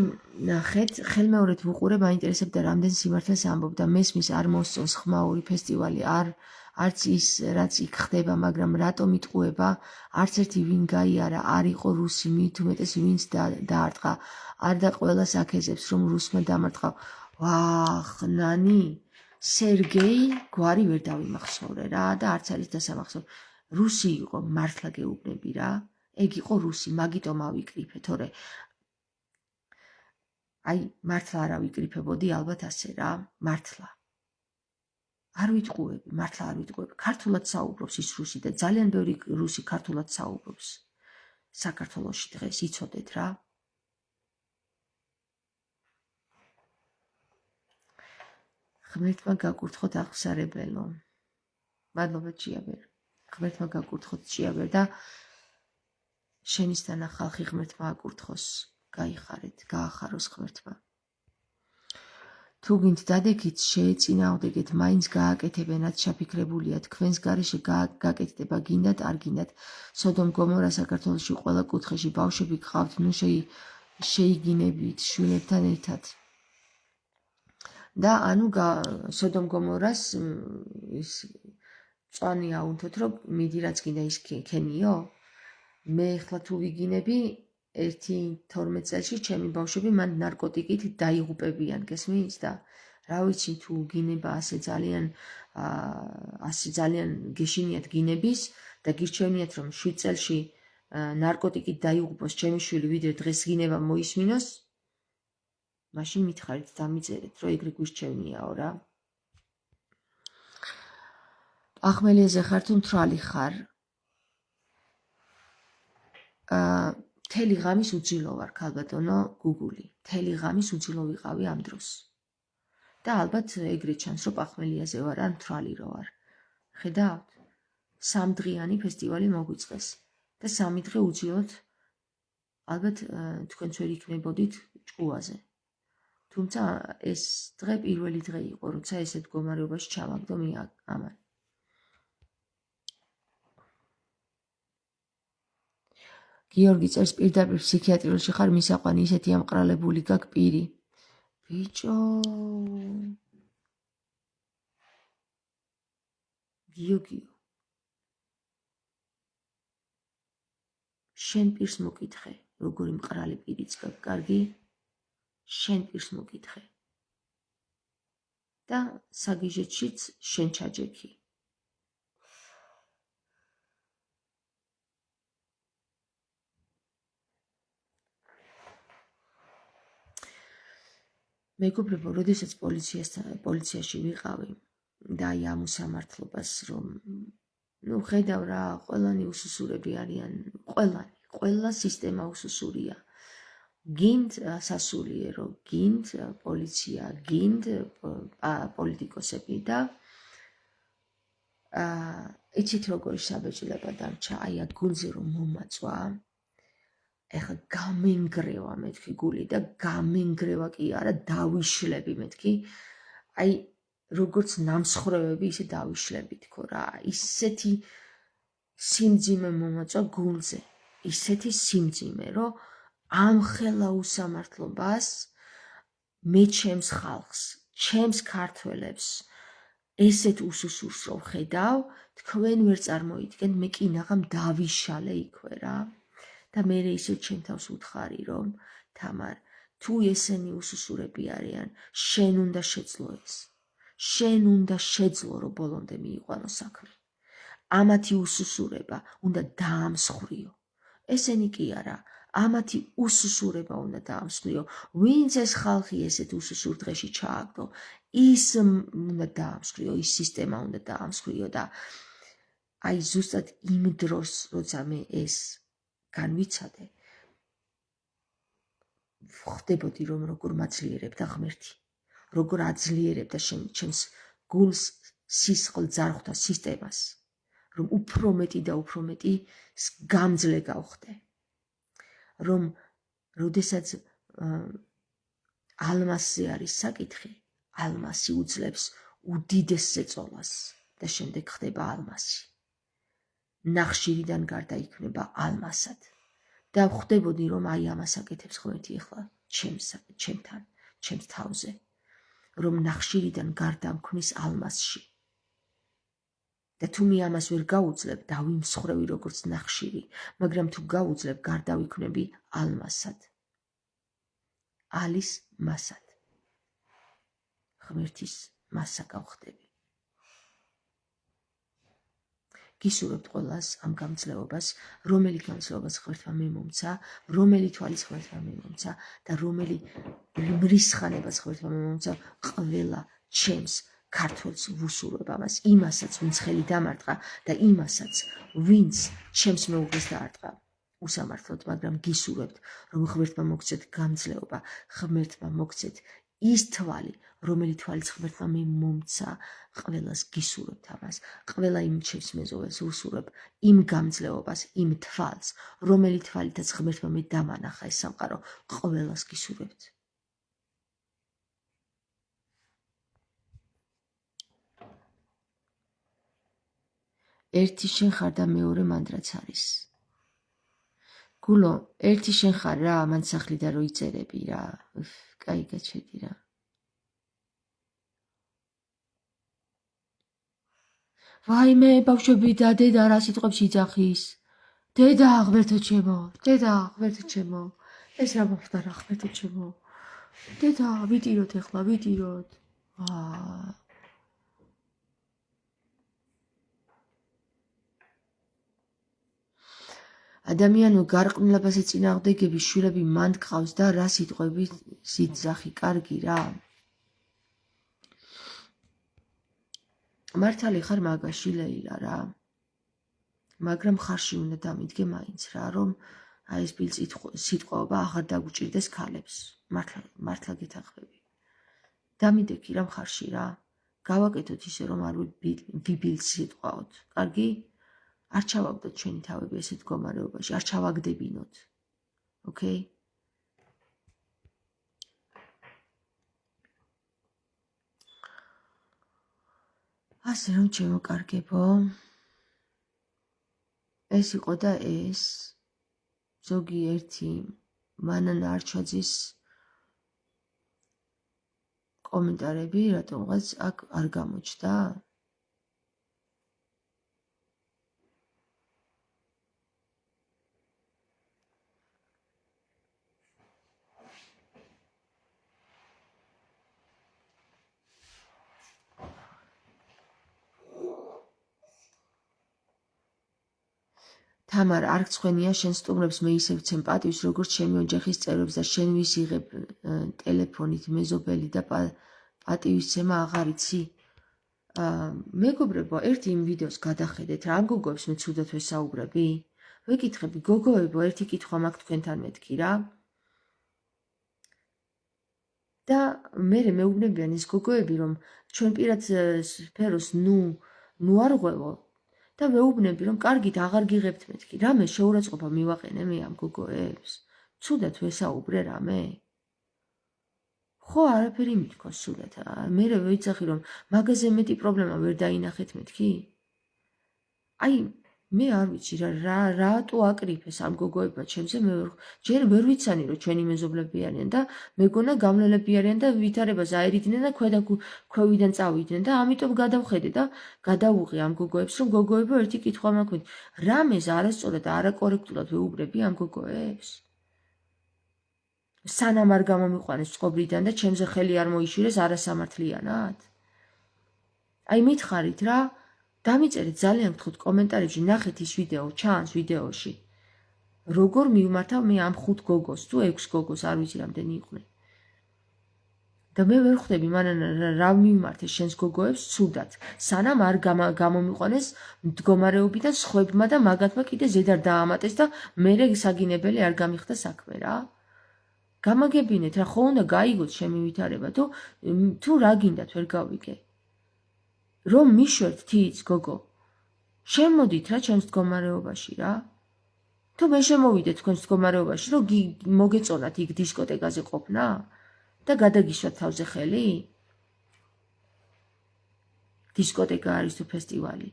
Speaker 1: ნახეთ, ხელმეორედ ვუყურებ, აინტერესებდა რამდენ სიმართლეს ამბობდა, მესმის არ მოსწონს ხმაური ფესტივალი, არც ის, რაც იქ ხდება, მაგრამ რატომ იტყუება, არც ერთი ვინ გაიარა, არ იყო რუსი, მით უმეტეს ვინც დაარტყა, არ და ყველას აკეზებს, რომ რუსმა დამარტყა. ვახ, ნანი, სერგეი გვარი ვერ დავიმახსოვრე რა და არც არის დასამახსოვრე. რუსი იყო, მართლა გეუბნები რა. ეგ იყო რუსი, მაგიტომ ავიკრიფე, თორე აი, მართლა არ ავიკრიფებოდი ალბათ ასე რა, მართლა. არ ვიტყუები, მართლა არ ვიტყუები. ქართულად საუბრობს ის რუსი და ძალიან ბევრი რუსი ქართულად საუბრობს. საქართველოში დღეს იცოდეთ რა. ღმერთმა გაკურთხოთ აღსარებელო. მადლობა ჭიაბერ. ღმერთმა გაკურთხოთ ჭიაბერ და შენისთანა ხალხი ღმერთმა აკურთხოს. გაიხარეთ, გაახაროს ღმერთმა. თუ გინდ დადექით, შეეწინააღმდეგეთ, მაინც გააკეთებენ, რაც ჩაფიქრებულია, თქვენს გარეშე გაკეთდება, გინდათ, არ გინდათ. სოდომ გომორა საქართველოში ყველა კუთხეში ბავშვები გყავთ, ნუ შეიგინებით შვილებთან ერთად. და ანუ სოდომ გომორას ის წვანი აუნთოთ, რომ მიდი რაც გინდა ის ქენიო. მე ახლა თუ ვიგინები 1-12 წელში ჩემი ბავშვები მან ნარკოტიკით დაიღუპებიან, გესმის და რა ვიცი თუ გინება ასე ძალიან გეშინიათ გინების და გირჩევნიათ რომ 7 წელში ნარკოტიკით დაიღუპოს ჩემი შვილი, ვიდრე დღეს გინება მოისმინოს, მაშინ მითხარით დამიწერეთ, რომ ეგრე გვირჩევნიაო რა. ახმელიაზე ხარ თუ მთვრალი ხარ? მთელი ღამის უძილო ვარ, ქალბატონო გუგული. მთელი ღამის უძილო ვიყავი ამ დროს. და ალბათ ეგრე ჩანს, რომ პახმელიაზე ვარ, ან მთვრალი რო ვარ. ხედავთ? 3 დღიანი ფესტივალი მოგვიწყეს და 3 დღე უძილოთ ალბათ თქვენც ვერ იქნებოდით ჭკუაზე. თუმცა ეს დღე პირველი დღე იყო, როცა ესეთ მდგომარეობაში ჩავაგდო მე ამან. გიორგი წერს პირდაპირ ფსიქიატრიაში ხარ, მისაყვანი ისეთი ამყრალებული გაქვს პირი. ბიჭო. გიოგიო. შენ პირს მოკითხე, როგორი მყრალი პირიც გაქვს, კარგი? შენ პირს მოკითხე. და საგიჟეთშიც შენ ჩაჯექი. მეგობრებო, როდესაც პოლიციაში ვიყავი და აი ამ უსამართლობას რომ ხედავ რა, ყველანი უსუსურები არიან, ყველა სისტემა უსუსურია. გინდ სასულიერო, გინდ პოლიცია, გინდ პოლიტიკოსები და იცით როგორი საბეჭდილება დამჩა, აი აქ გულზე რომ მომაწვა, ეხლა გამენგრევა მეთქი გული და გამენგრევა კი არა, დავიშლები მეთქი, აი როგორც ნამსხვრევები ისე დავიშლები თქო რა, ისეთი სიმძიმე მომაწვა გულზე, ისეთი სიმძიმე, რომ ამ ხელა უსამართლობას მე ჩემს ხალხს, ჩემს ქართველებს ესეთ უსუსურს რომ ხედავ, თქვენ ვერ წარმოიდგენთ, მე კინაღამ დავიშალე იქვე რა. და მე ისე ჩემ თავს უთხარი რომ თამარ, თუ ესენი უსუსურები არიან, შენ უნდა შეძლო ეს. შენ უნდა შეძლო რომ ბოლომდე მიიყვანო საქმე. ამათი უსუსურება უნდა დაამსხვრიო. ესენი კი არა, ამათი უსუსურება უნდა დაამსხვრიო. ვინც ეს ხალხი ესეთ უსუსურ დღეში ჩააგდო, ის უნდა დაამსხვრიო, ის სისტემა უნდა დაამსხვრიო და აი ზუსტად იმ დროს, როცა მე ეს განვიცადე, ხდებოდი რომ როგორ მაძლიერებდა ღმერთი, როგორ აძლიერებდა ჩემს გულს სისხლ ძარღვთა სისტემას, რომ უფრო მეტი და უფრო მეტი გამძლე გავხდე, რომ როდესაც ალმასზე არის საკითხი, ალმასი უძლებს უდიდეს ზეწოლას და შემდეგ ხდება ალმასი. ნახშირიდან გარდა იქნება ალმასად. და ხვდებოდი რომ აი ამას აკეთებს ღმერთი ახლა ჩემთან, ჩემს თავზე, რომ ნახშირიდან გარდა მქმნის ალმასში. და თუ მე ამას ვერ გაუძლებ, დავიმსხვრევი როგორც ნახშირი, მაგრამ თუ გაუძლებ, გარდა ვიქნები ალმასად. ალის მასად. ღმერთის მასა გავხდები. გისურვებთ ყველას ამ გამძლეობას, რომელი გამძლეობას ღმერთმა მე მომცა, რომელი თვალის ღმერთმა მე მომცა და რომელი მრისხანებას ღმერთმა მე მომცა, ყველა ჩემს ქართველს ვუსურვებ ამას, იმასაც, ვინც ხელი დამარტყა და იმასაც, ვინც ჩემს მეუღლეს დაარტყა უსამართლოდ, მაგრამ გისურვებთ, რომ ღმერთმა მოგცეთ გამძლეობა, ღმერთმა მოგცეთ ის თვალი, რომელი თვალიც ღმერთმა მე მომცა, ყველას გისურვებთ ამას, ყველა იმ ჩემს მეზობელს ვუსურვებ იმ გამძლეობას, იმ თვალს, რომელი თვალითაც ღმერთმა მე დამანახა ეს სამყარო, ყველას გისურვებთ. ერთი შენ ხარ და მეორე მანდრაც არის. გულო, ერთი შენ ხარ რა, მან სახლი და რო იწერები რა, კაი გაჩედი რა. ვაიმე, ბავშვები და დედა რა სიტყვებს იძახის. დედა, ღმერთო ჩემო, დედა, ღმერთო ჩემო, ეს რა მომხდარა, ღმერთო ჩემო. დედა, ვიტიროთ ეხლა, ვიტიროთ. ადამიანო გარყვნილებას ეწინააღმდეგები შვილები მან გყავს და რა სიტყვები სიძახი, კარგი რა. მართალი ხარ მაგაში ლეილა რა. მაგრამ ხარში უნდა დამიდგე მაინც რა, რომ აი ეს ბილ სიტყვაობა აღარ დაგუჭირდეს ქალებს. მართლა გეთანხმები. დამიდექი რა მხარში რა. გავაკეთოთ ისე რომ არ ვიბილს სიტყვაოთ. კარგი? არ ჩავაგდოთ ჩვენი თავები ესეთ მდგომარეობაში, არ ჩავაგდებინოთ. ოკეი? ასე რომ ჩემო კარგებო, ეს იყო და ეს ზოგიერთი მანანა არჩაძის კომენტარები, რატომღაც აქ არ გამოჩნდა? თამარ, არ გცხვენია შენ სტუმრებს მე ისე ვცემ პატივს, როგორც ჩემი ოჯახის წევრებს და შენ ვის იღებ ტელეფონით მეზობელი და პატივისცემა აღარ იცი? მეგობრებო, ერთი იმ ვიდეოს გადახედეთ რა, ამ გოგოებს მე ცუდად ვესაუბრები? ვეკითხები, გოგოებო, ერთი კითხვა მაქვს თქვენთან მეთქი რა. და მე მეუბნებიან ეს გოგოები, რომ ჩვენ პირად სფეროს ნუ არ ღვევო და მეუბნები, რომ კარგით აღარ გიღებთ მეთქი. რამე შეურაცხყოფა მივაყენე მე ამ გოგოებს? ცუდად ვესაუბრე რამე? ხო, არაფერი მithქოს ცუდად. მე ვეძახი, რომ მაგაზე მეტი პრობლემა ვერ დაინახეთ მეთქი? აი, მე არ ვიცი რატო აკრიფეს ამ გოგოებმა ჩემზე, მე ჯერ ვერ ვიცანი რომ ჩვენი მეზობლები არიან და მეგონა გამლელები არიან და ვითარებას აერიდნენ და ქვევიდან წავიდნენ და ამიტომ გადავხედე და გადავუღე ამ გოგოებს, რომ გოგოებო ერთი კითხვა მაქვს. რამეს არასწორად და არაკორექტულად ვეუბნები ამ გოგოებს? სანამ არ გამომიყვანეს წყობრიდან და ჩემზე ხელი არ მოიშვირეს არასამართლიანად? აი მითხარით რა, დამიწერეთ ძალიან გთხოვთ კომენტარებში, ნახეთ ის ვიდეო, ჩანს ვიდეოში. როგორ მივმართავ მე ამ 5 გოგოს თუ 6 გოგოს, არ ვიცი რამდენი იყვნენ. და მე ვერ ხვდები მანან რა მივმართე შენს გოგოებს ცუდად, სანამ არ გამომიყვანეს მდგომარეობიდან სხვებმა და მაგათმა კიდე ზედარ დაამატეს და მერე საგინებელი არ გამიხდა საქმე რა. გამაგებინეთ რა, ხო უნდა გაიგოთ შემივითარება თუ რა გინდათ ვერ გავიგე. რომ მიშვერთ თიც გოგო. შემოდით რა ჩემს მდგომარეობაში რა. თუ მე შემოვიდე თქვენს მდგომარეობაში, რომ მოგეწონათ იქ დისკოტეკაზე ყოფნა და გადაგიშვათ თავზე ხელი? დისკოტეკა არის თუ ფესტივალი.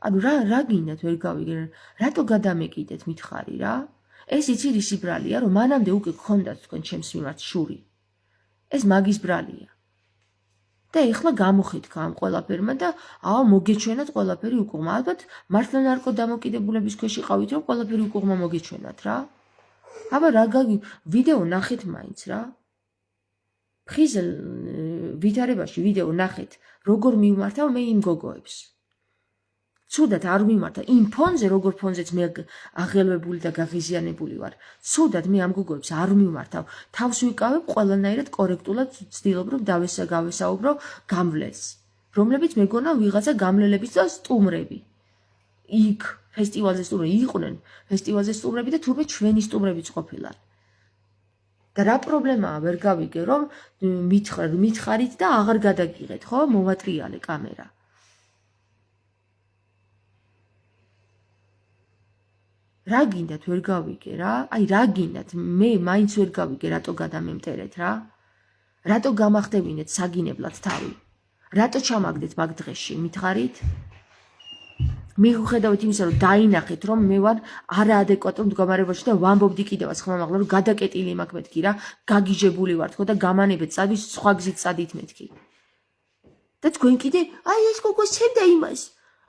Speaker 1: ანუ რა გინდათ ვერ გავიგე, რატო გადამეკიდეთ მითხარი რა? ეს იცი რისი ბრალია, რომ მანამდე უკვე გქონდათ თქვენ ჩემს მიმართ შური. ეს მაგის ბრალია. და ეხლა გამოხეთქა ამ ყველაფერმა და მოგეჩვენათ ყველაფერი უკუღმა. ალბათ მართლა ნარკოდამოკიდებულების ქვეშ იყავით, რომ ყველაფერი უკუღმა მოგეჩვენათ რა. აბა რა ვიდეო ნახეთ მაინც რა. ფხიზელ ვითარებაში ვიდეო ნახეთ, როგორ მივმართავ მე იმ გოგოებს. ცუდად არ მიმართა იმ ფონზე, როგორ ფონზეც მე აღელვებული და გაღიზიანებული ვარ. ცუდად მე ამ გოგოებს არ მიმართავ. თავს ვიკავებ ყველანაირად კორექტულად, ვცდილობ რომ გავესაუბრო გამვლელს, რომლებიც მეგონა ვიღაცა გამლელების და სტუმრები. იქ ფესტივალზე სტუმრები იყვნენ, ფესტივალზე სტუმრები და თურმე ჩვენი სტუმრებიც ყოფილან. და რა პრობლემაა ვერ გავიგე, რომ მითხარით და აღარ გადაგიღეთ, ხო? მოვატრიალე კამერა. რა გინდათ ვერ გავიგე რა? აი რა გინდათ? მე მაინც ვერ გავიგე რატო გადამემტერეთ რა? რატო გამახდებინეთ საგინებლად თავი? რატო ჩამაგდეთ მაგ დღეში? მითხარით? მიუხედავად იმისა, რომ დაინახეთ, რომ მე ვარ არაადეკვატურ მდგომარეობაში და ვამბობდი კიდევაც ხმამაღლა, რომ გადაკეტილი მაქვს მეთქი რა, გაგიჟებული ვარ თქო და გამანებეთ წადის სხვა გზით წადით მეთქი. და თქვენ კიდე აი ეს გოგო სცემდა იმას.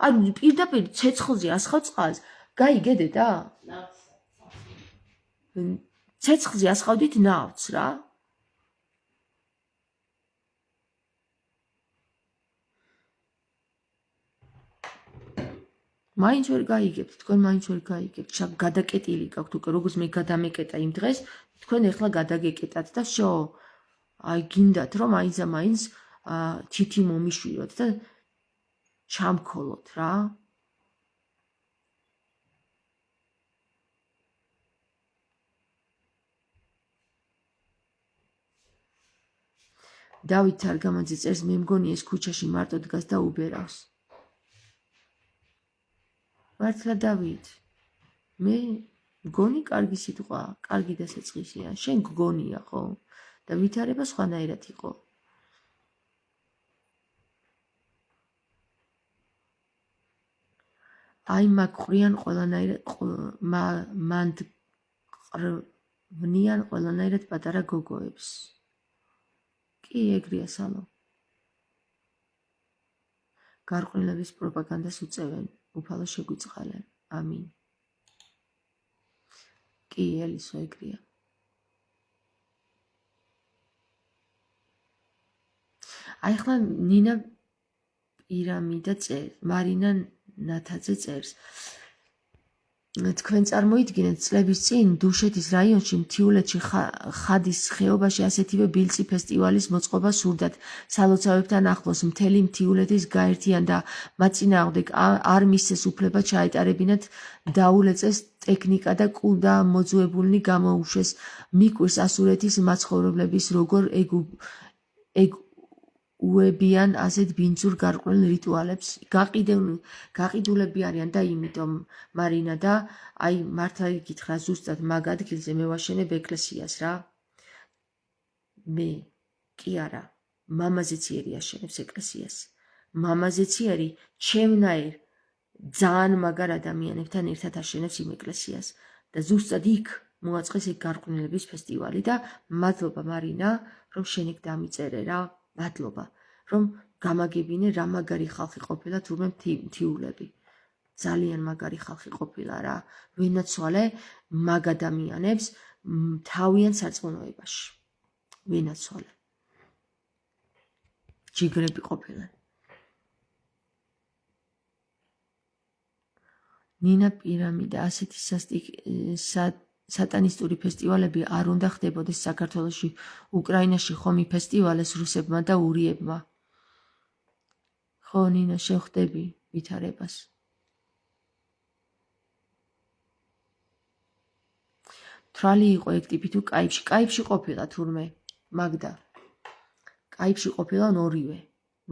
Speaker 1: ანუ პირდაპირ ცეცხლზე ასხავ წყალს. გაიგედე და? ცეცხლზე ასხავდით ნავთს რა. მაინც ვერ გაიგებთ, თქვენ მაინც ვერ გაიგებთ. გადაკეტილი გაქვთ უკვე, როგორც მე გადამეკეტა იმ დღეს, თქვენ ეხლა გადაგეკეტათ და შო. აი გინდათ რომ მაინც და მაინც თითი მომიშვიოთ და ჩამქოლოთ რა. დავით თარგამაძე წერს, მე მგონი ეს ქუჩაში მარტო დგას და უბერავს. მართლა დავით, მე მგონი კარგი სიტყვა, კარგი დასაწყისია. შენ გგონია ხო? და ვითარება სხვანაირად იყო. აი მაგ ყრიან ყველანაირად მანდყრვნიან ყველანაირად პატარა გოგოებს. კი, ეგრეა სალო. გარყვნილების პროპაგანდას უწევენ, უფალო შეგვიწყალენ. ამინ. კი, ელისო, ეგრეა. აი ხლა ნინა პირამიდა წერს, მარინა ნათაძე წერს. თქვენ წარმოიდგინეთ, წლების წინ დუშეთის რაიონში მთიულეთში ხადის ხეობაში ასეთივე ბილწი ფესტივალის მოწყობა სურდათ. სალოცავებთან ახლოს მთელი მთიულეთის გაერთიან და მათ წინააღმდეგ არ მისცეს უფლება ჩაეტარებინათ, დაულეწეს ტექნიკა და კუდა მოძუებულნი გამოუშვეს. მიკვირს ასურეთის მაცხოვრებლების როგორ უებიან ასეთ ბინძურ გარყვნილ რიტუალებს. გაყიდულები არიან და იმიტომ მარინა და აი მართლა იკითხა ზუსტად მაგ ადგილზე მე ვაშენებ ეკლესიას რა. მე კი არა, მამაზე ციერი აშენებს ეკლესიას. მამაზე ციერი ჩემნაირ ძალიან მაგარ ადამიანებთან ერთად აშენებს იმ ეკლესიას და ზუსტად იქ მოაწყეს ეგ გარყვნილების ფესტივალი და მადლობა მარინა, რომ შენ ეგ დამიწერე რა. მადლობა, რომ გამაგებინე რა მაგარი ხალხი ყოფილა თურმე მთიულები. ძალიან მაგარი ხალხი ყოფილა რა. ვენაცვალე მაგ ადამიანებს თავიანთ სარწმუნოებაში. ვენაცვალე. ჯიგრები ყოფილან. ნინა პირამიდა ასეთი სატანისტური ფესტივალები არ უნდა ხდებოდეს საქართველოში. უკრაინაში ხომ იფესტივალეს რუსებმა და ურიებმა. ხო, ნინა, შევხვდები ვითარებას. თრალი იყო ეგ ტიპი თუ კაიფში. კაიფში ყოფილა თურმე, მაგდა. კაიფში ყოფილან ორივე.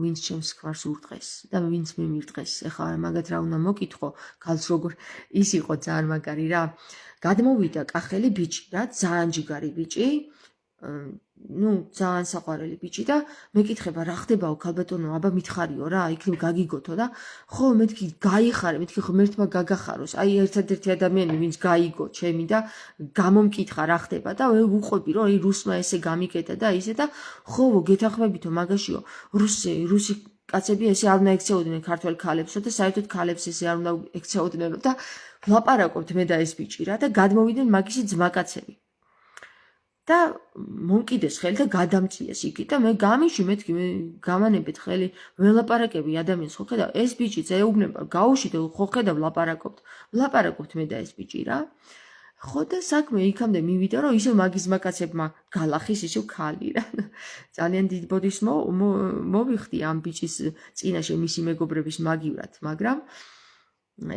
Speaker 1: ვინც ჩემს ქმარს ურტყეს და ვინც მე მირტყეს. ეხლა მაგათ რა უნდა მოკითხო, გალს როგორ ის იყო ძალიან მაგარი რა. გადმოვიდა კახელი ბიჭი რა, ძალიან ჯიგარი ბიჭი. ძალიან საყვარელი ბიჭი და მეკითხება რა ხდებაო ქალბატონო, აბა მითხარიო რა, იქნებ გაგიგოთო და ხო მეთქი გაიხარე, მეთქი ღმერთმა გაგახაროს. აი ერთადერთი ადამიანი ვინც გაიგო ჩემი და გამომკითხა რა ხდება და უყვები რომ აი რუსმა ესე გამიკეტა და ისე და ხო გეთანხმებითო მაგაშიო რუსი კაცები ესე არ უნდა ექცეოდნენ ქართველ ქალებსო და საერთოდ ქალებს ესე არ უნდა ექცეოდნენო და ვლაპარაკობთ მე და ეს ბიჭი რა და გადმოვიდნენ მაგისი ძმაკაცები. და მომკიდეს ხელი და გადამწიეს იქით და მე გამიში მეთქი მე გამანებეთ ხელი ველაპარაკები ადამიანს ხო ხედავ ეს ბიჭიც ეუბნება გაუშვით ხო ხედავ ვლაპარაკობთ მე და ეს ბიჭი რა ხო და საქმე იქამდე მივიდა რომ ისე მაგის მაკაცებმა გალახის ისე ქალი რა ძალიან დიდ ბოდის მოვიხდი ამ ბიჭის წინაშე მისი მეგობრების მაგივრად მაგრამ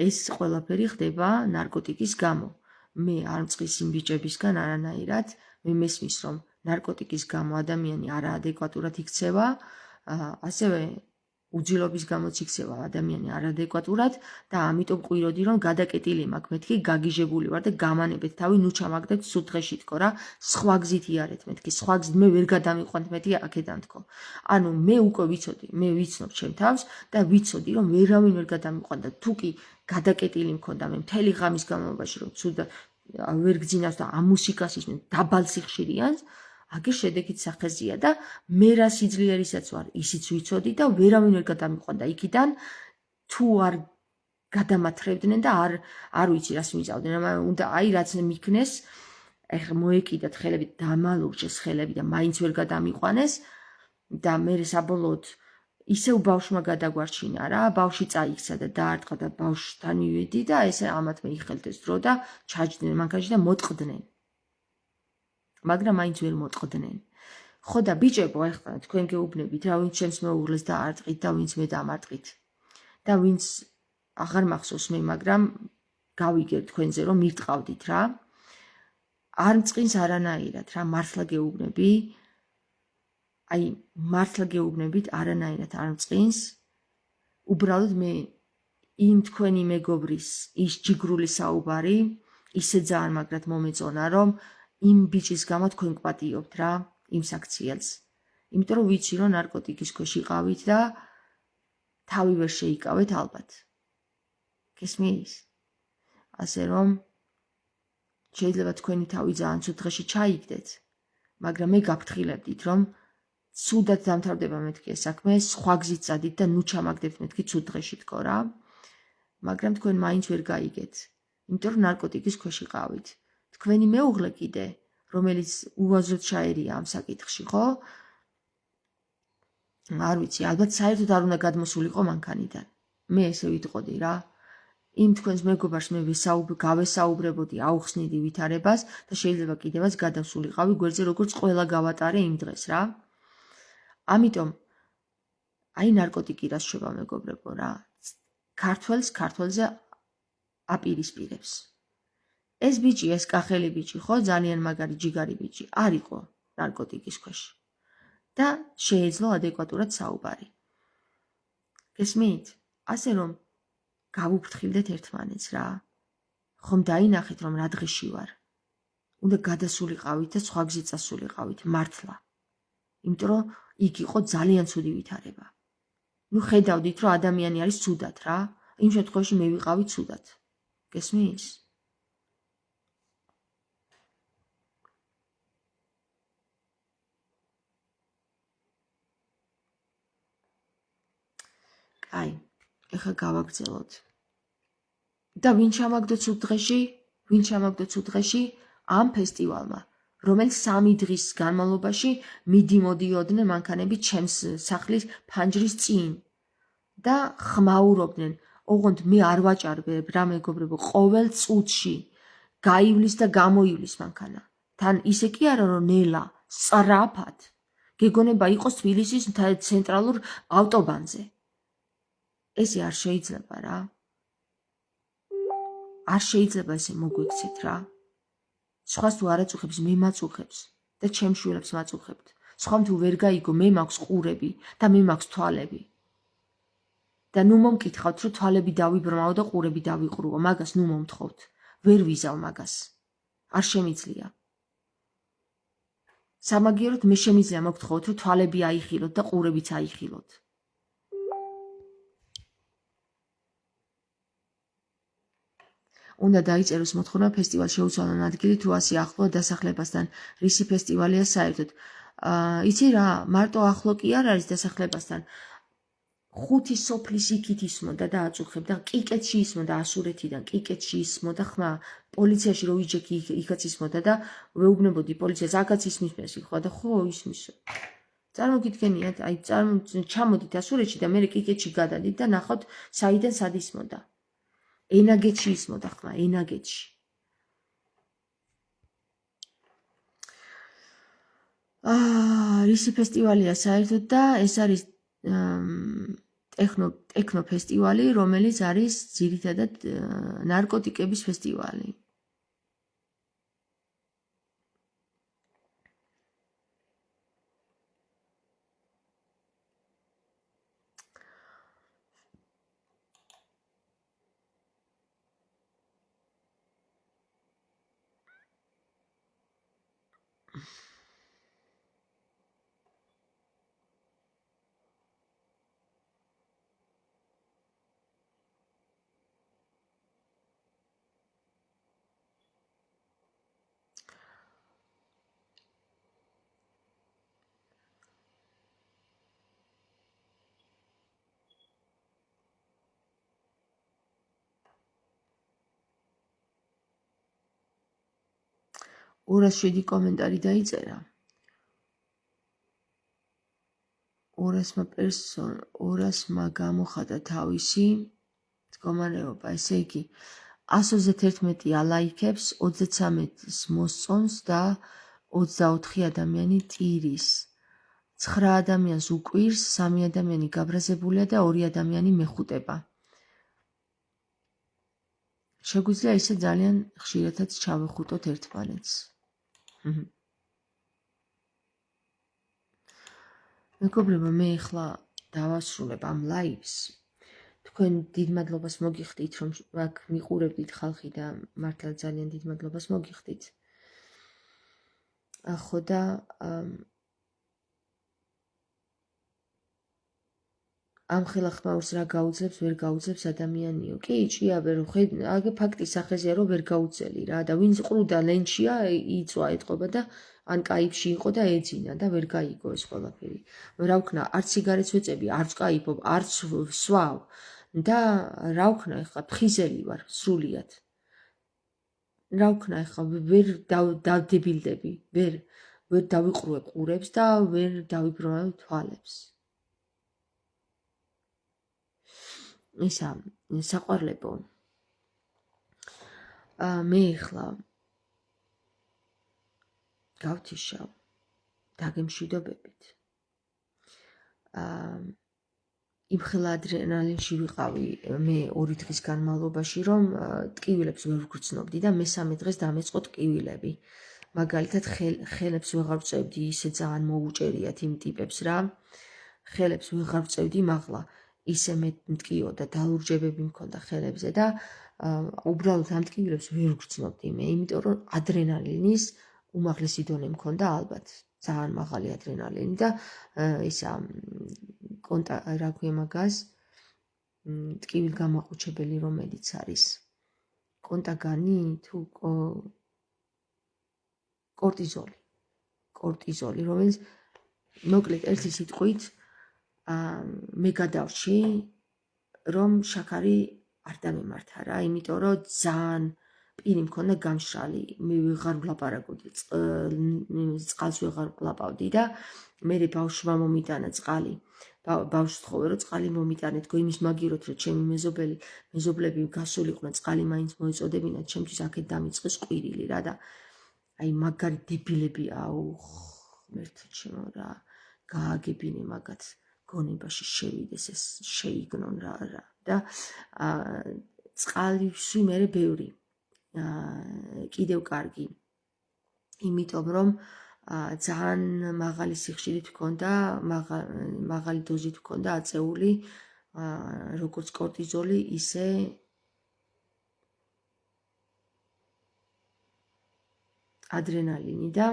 Speaker 1: ეს ყველაფერი ხდება ნარკოტიკის გამო მე არ მწყის იმ ბიჭებისგან არანაირად მე მესმის რომ ნარკოტიკის გამო ადამიანი არაადეკვატურად იქცევა, ასევე უძილობის გამოც იქცევა ადამიანი არაადეკვატურად და ამიტომ ყვიროდი რომ გადაკეტილი მაქვს მეთქი გაგიჟებული ვარ და გამანებეთ თავი ნუ ჩამაგდეთ სულ დღეში თქო რა სხვა გზით იარეთ მეთქი სხვა გზით მე ვერ გადამიყვანთ მეთქი აქედან თქო ანუ მე უკვე ვიცოდი მე ვიცნობ ჩემ თავს და ვიცოდი რომ ვერავინ ვერ გადამიყვან და თუ კი გადაკეტილი მქონდა მე მთელი ღამის განმავლობაში რომ ცუდად ვერ გძინავს და ამ მუსიკას ისმენ დაბალ სიხშირიანს აგერ შედეგით სახეზია და მე რა სიძლიერისაც ვარ ისიც ვიცოდი და ვერავინ ვერ გადამიყვანდა იქიდან თუ არ გადამათრებდნენ და არ ვიცი რას მიწავდნენ უნდა აი რაც მიქნეს ეხლა მოეკიდათ ხელები დამალურჩეს ხელები და მაინც ვერ გადამიყვანეს და მე საბოლოოდ ისევ ბავშვმა გადაგვარჩინა რა ბავშვი წაიქცა და დაარტყა და ბავშვთან მივედი და ესე ამათ მეიხელდეს დრო და ჩაჯდნენ მანქანაში და მოტყდნენ მაგრამ მაინც ვერ მოტყდნენ ხო და ბიჭებო ეხლა თქვენ გეუბნებით რა ვინც ჩემს მეუღლეს დაარტყით და ვინც მე დამარტყით და ვინც აღარ მახსოვს მე მაგრამ გავიგებ თქვენზე რომ მირტყავდით რა არ მწყინს არანაირად რა მართლა გეუბნები აი მართლა გეუბნებით არანაირად არ მწყინს, უბრალოდ მე იმ თქვენი მეგობრის ის ჯიგრული საუბარი ისე ძალიან მაგრად მომეწონა, რომ იმ ბიჭის გამო თქვენ გვპატიობთ რა იმ საქციელს. იმიტომ რომ ვიცი რომ ნარკოტიკის ქვეშ იყავით და თავი ვერ შეიკავეთ ალბათ. გესმის? ასე რომ შეიძლება თქვენი თავი ძალიან ცუდ დღეში ჩაიგდეთ, მაგრამ მე გაფრთხილებდით რომ ცუდად დამთავრდება მეთქი ეს საქმე, სხვა გზით წადით და ნუ ჩამაგდებთ მეთქი ცუდ დღეში თქო რა. მაგრამ თქვენ მაინც ვერ გაიგეთ, იმიტომ რომ ნარკოტიკის ქვეშ იყავით. თქვენი მეუღლე კიდე, რომელიც უაზროდ ჩაერია ამ საკითხში, ხო? არ ვიცი, ალბათ საერთოდ არ უნდა გადმოსულიყო მანქანიდან. მე ესე ვიტყოდი რა. იმ თქვენს მეგობარს მე გავესაუბრებოდი აუხსნიდი ვითარებას და შეიძლება კიდევაც გადავსულიყავი გვერდზე როგორც ყველა გავატარე იმ დღეს რა. ამიტომ აი ნარკოტიკი რა შევა მეგობრებო რა. ქართველზე აპირისპირებს. ეს ბიჭი, ეს კახელი ბიჭი, ხო, ძალიან მაგარი ჯიგარი ბიჭი, არ იყო ნარკოტიკის ქვეშ. და შეეძლო ადეკვატურად საუბარი. გესმით? ასე რომ გავუფრთხილდეთ ერთმანეთს რა. ხომ დაინახეთ რომ რა დღეში ვარ. უნდა გადასულიყავით და სხვა გზით წასულიყავით მართლა. იმიტომ რომ იქ იყო ძალიან ცუდი ვითარება. ნუ ხედავდით რომ ადამიანი არის ცუდად რა. იმ შემთხვევაში მე ვიყავი ცუდად. გესმის? აი, ეხლა გავაგრძელოთ. და ვინ ჩამაგდო ცუდ დღეში ამ ფესტივალმა, რომელიც 3 დღის განმავლობაში მიდიოდიოდნენ მანქანები ჩემს სახლის ფანჯრის წინ და ხმაურობდნენ. ოღონდ მე არ ვაჭარბებ რა მეგობრებო, ყოველ წუთში გაივლის და გამოივლის მანქანა. თან ისე კი არა რომ ნელა, სწრაფად. გეგონება იყოს თბილისის ცენტრალურ ავტობანზე. ესე არ შეიძლება რა. არ შეიძლება ესე მოგვექცეთ რა. სხვას თუ არ აწუხებს, მე მაწუხებს და ჩემს შვილებს მაწუხებთ. სხვამ თუ ვერ გაიგო, მე მაქვს ყურები და მე მაქვს თვალები. და ნუ მომკითხავთ, რომ თვალები დავიბრმავო და ყურები დავიყრუო, მაგას ნუ მომთხოვთ. ვერ ვიზავ მაგას. არ შემიძლია. სამაგიეროდ მე შემიძლია მოგთხოვოთ, რომ თვალები აიხილოთ და ყურებიც აიხილოთ. უნდა დაიწეროს მოთხოვნა ფესტივალ შეუცვალონ ადგილი თუ ასე ახლოა დასახლებასთან. რისი ფესტივალია საერთოდ? იცი რა, მარტო ახლო კი არ არის დასახლებასთან. 5 სოფლის იქით ისმოდა და აწუხებდა, კიკეთში ისმოდა ასურეთიდან, კიკეთში ისმოდა ხმა, პოლიციაში რო ვიჯექი იქაც ისმოდა და ვეუბნებოდი პოლიციას, აქაც ისმის ხო და ხო ისმისო. წარმოგიდგენიათ, აი ჩამოდით ასურეთში და მე კიკეთში გადადით და ნახოთ საიდან სად ისმოდა. ენაგეთში ისმოდა ხმა, ენაგეთში. რისი ფესტივალია საერთოდ და ეს არის ტექნო ფესტივალი, რომელიც არის ძირითადად ნარკოტიკების ფესტივალი. ორას შვიდი კომენტარი დაიწერა. ორასმა გამოხატა თავისი მდგომარეობა, ესე იგი 131 ალაიქებს, 33-ს მოსწონს და 24 ადამიანი ტირის. 9 ადამიანს უკვირს, 3 ადამიანი გაბრაზებულია და 2 ადამიანი მეხუტება. შეგვიძლია ისე ძალიან ხშირადაც ჩავეხუტოთ ერთმანეთს. მეგობრებო, მე ახლა დავასრულებ ამ ლაივს. თქვენ დიდ მადლობას მოგიხდით, რომ აქ მიყურებდით ხალხი და მართლა ძალიან დიდ მადლობას მოგიხდით. ხო და ამ ხელახმაურს რა გაუძლებს, ვერ გაუძლებს ადამიანიო. კი, ჭიაბე რომ აგე ფაქტის სახეზეა რომ ვერ გაუძლელი რა და ვინც ყრუდა ლენჩია იწვა ეთყობა და ან კაიფში იყო და ეძინა და ვერ გაიგო ეს ყველაფერი. რა ვქნა, არც სიგარეტს ვეწები, არც კაიფობ, არც სვავ და რა ვქნა, ეხლა ფხიზელი ვარ სრულიად. რა ვქნა, ეხლა ვერ დავდებილდები, ვერ დავიყრუებ ყურებს და ვერ დავიბრუნავ თვალებს. ისა საყვარლებო, მე ახლა გავთიშავ დაგემშვიდობებით. იმხელა ადრენალინში ვიყავი მე 2 დღის განმავლობაში, რომ ტკივილებს ვერ ვგრძნობდი და მესამე დღეს დამეწყო ტკივილები. მაგალითად ხელებს ვეღარ ვწევდი, ისე ძალიან მოუჭერიათ იმ ტიპებს რა. ხელებს ვეღარ ვწევდი, მაღლა ისე მე მტკიოდა, დალურჯებები მქონდა ხელებზე და უბრალოდ ამ ტკივილებს ვერ ვგრძნობდი მე, იმიტომ რომ ადრენალინის უმაღლესი დონე მქონდა ალბათ, ძალიან მაღალი ადრენალინი და ისა რა ქვია მაგას, ტკივილ გამაყუჩებელი რომელიც არის, კონტაგანი თუ კორტიზოლი, რომელიც მოკლედ ერთი სიტყვით მე გადავრჩი, რომ შაქარი არ დამემართა რა, იმიტომ რომ ძალიან პირი მქონდა გამშრალი, მე ვეღარ ვლაპარაკობდი, წყალს ვეღარ ვკლაპავდი და მე ბავშვმა მომიტანა წყალი. ბავშვს თხოვე რომ წყალი მომიტანეთო, იმის მაგიროთ რომ ჩემი მეზობლები გასულიყვნენ, წყალი მაინც მოეწოდებინათ, ჩემთვის აქეთ დამიწყეს ყვირილი რა და აი მაგარი დებილები ღმერთო ჩემო რა, გააგებინე მაგათ გონებაში შევიდეს, ეს შეიგნონ რა და წყალივში მე ბევრი კიდევ კარგი, იმიტომ რომ ძალიან მაღალი სიხშირით ვქონდა, მაღალი დოზით ვქონდა აწეული, როგორც კორტიზოლი, ისე ადრენალინი და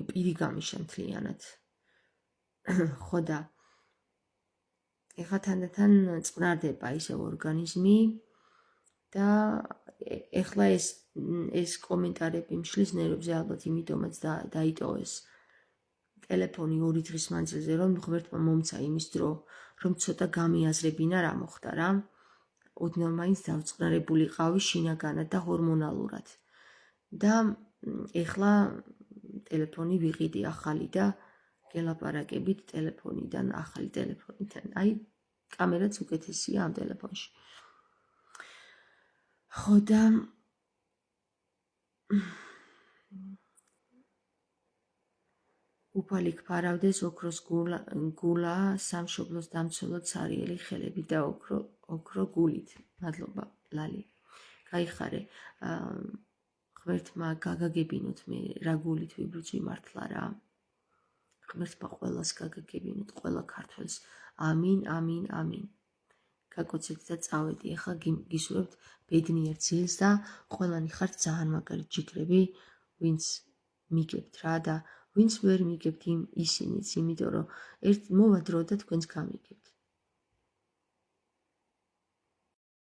Speaker 1: პირი გამიშა მთლიანად. ხო და ეხლა თანდათან წყნარდება ისევ ორგანიზმი და ეხლა ეს კომენტარები მშლის ნერვებზე ალბათ იმიტომაც დაიტოვეს ტელეფონი 2 დღის მანძილზე, რომ ღმერთმა მომცა იმის დრო, რომ ცოტა გამიაზრებინა რა მოხდა რა. ოდნავ მაინც დავწყნარებულიყავი შინაგანად და ჰორმონალურად. და ეხლა ტელეფონი ვიყიდი ახალი და გელაპარაკებით ტელეფონიდან, ახალი ტელეფონიდან. აი, კამერაც უკეთესია ამ ტელეფონში. ხო და უფალი გფარავდეს, ოქროს გულა, სამშობლოს დამცველად ცარიელი ხელები და ოქრო გულით. მადლობა, ლალი. გაიხარე. ღმერთმა გაგაგებინოთ მე რა გულით ვიბრუწვი მართლა რა. ღმერთმა ყველას გაგაგებინოთ, ყველა ქართველს. ამინ, ამინ, ამინ. გაკოცეთ და წავედი. ახლა გისურვებთ ბედნიერ ძილს და ყველანი ხართ ძალიან მაგარი ჯიგრები, ვინც მიგებთ რა და ვინც ვერ მიგებთ ისინიც, იმიტომ რომ მოვა დრო და თქვენც გამიგებთ.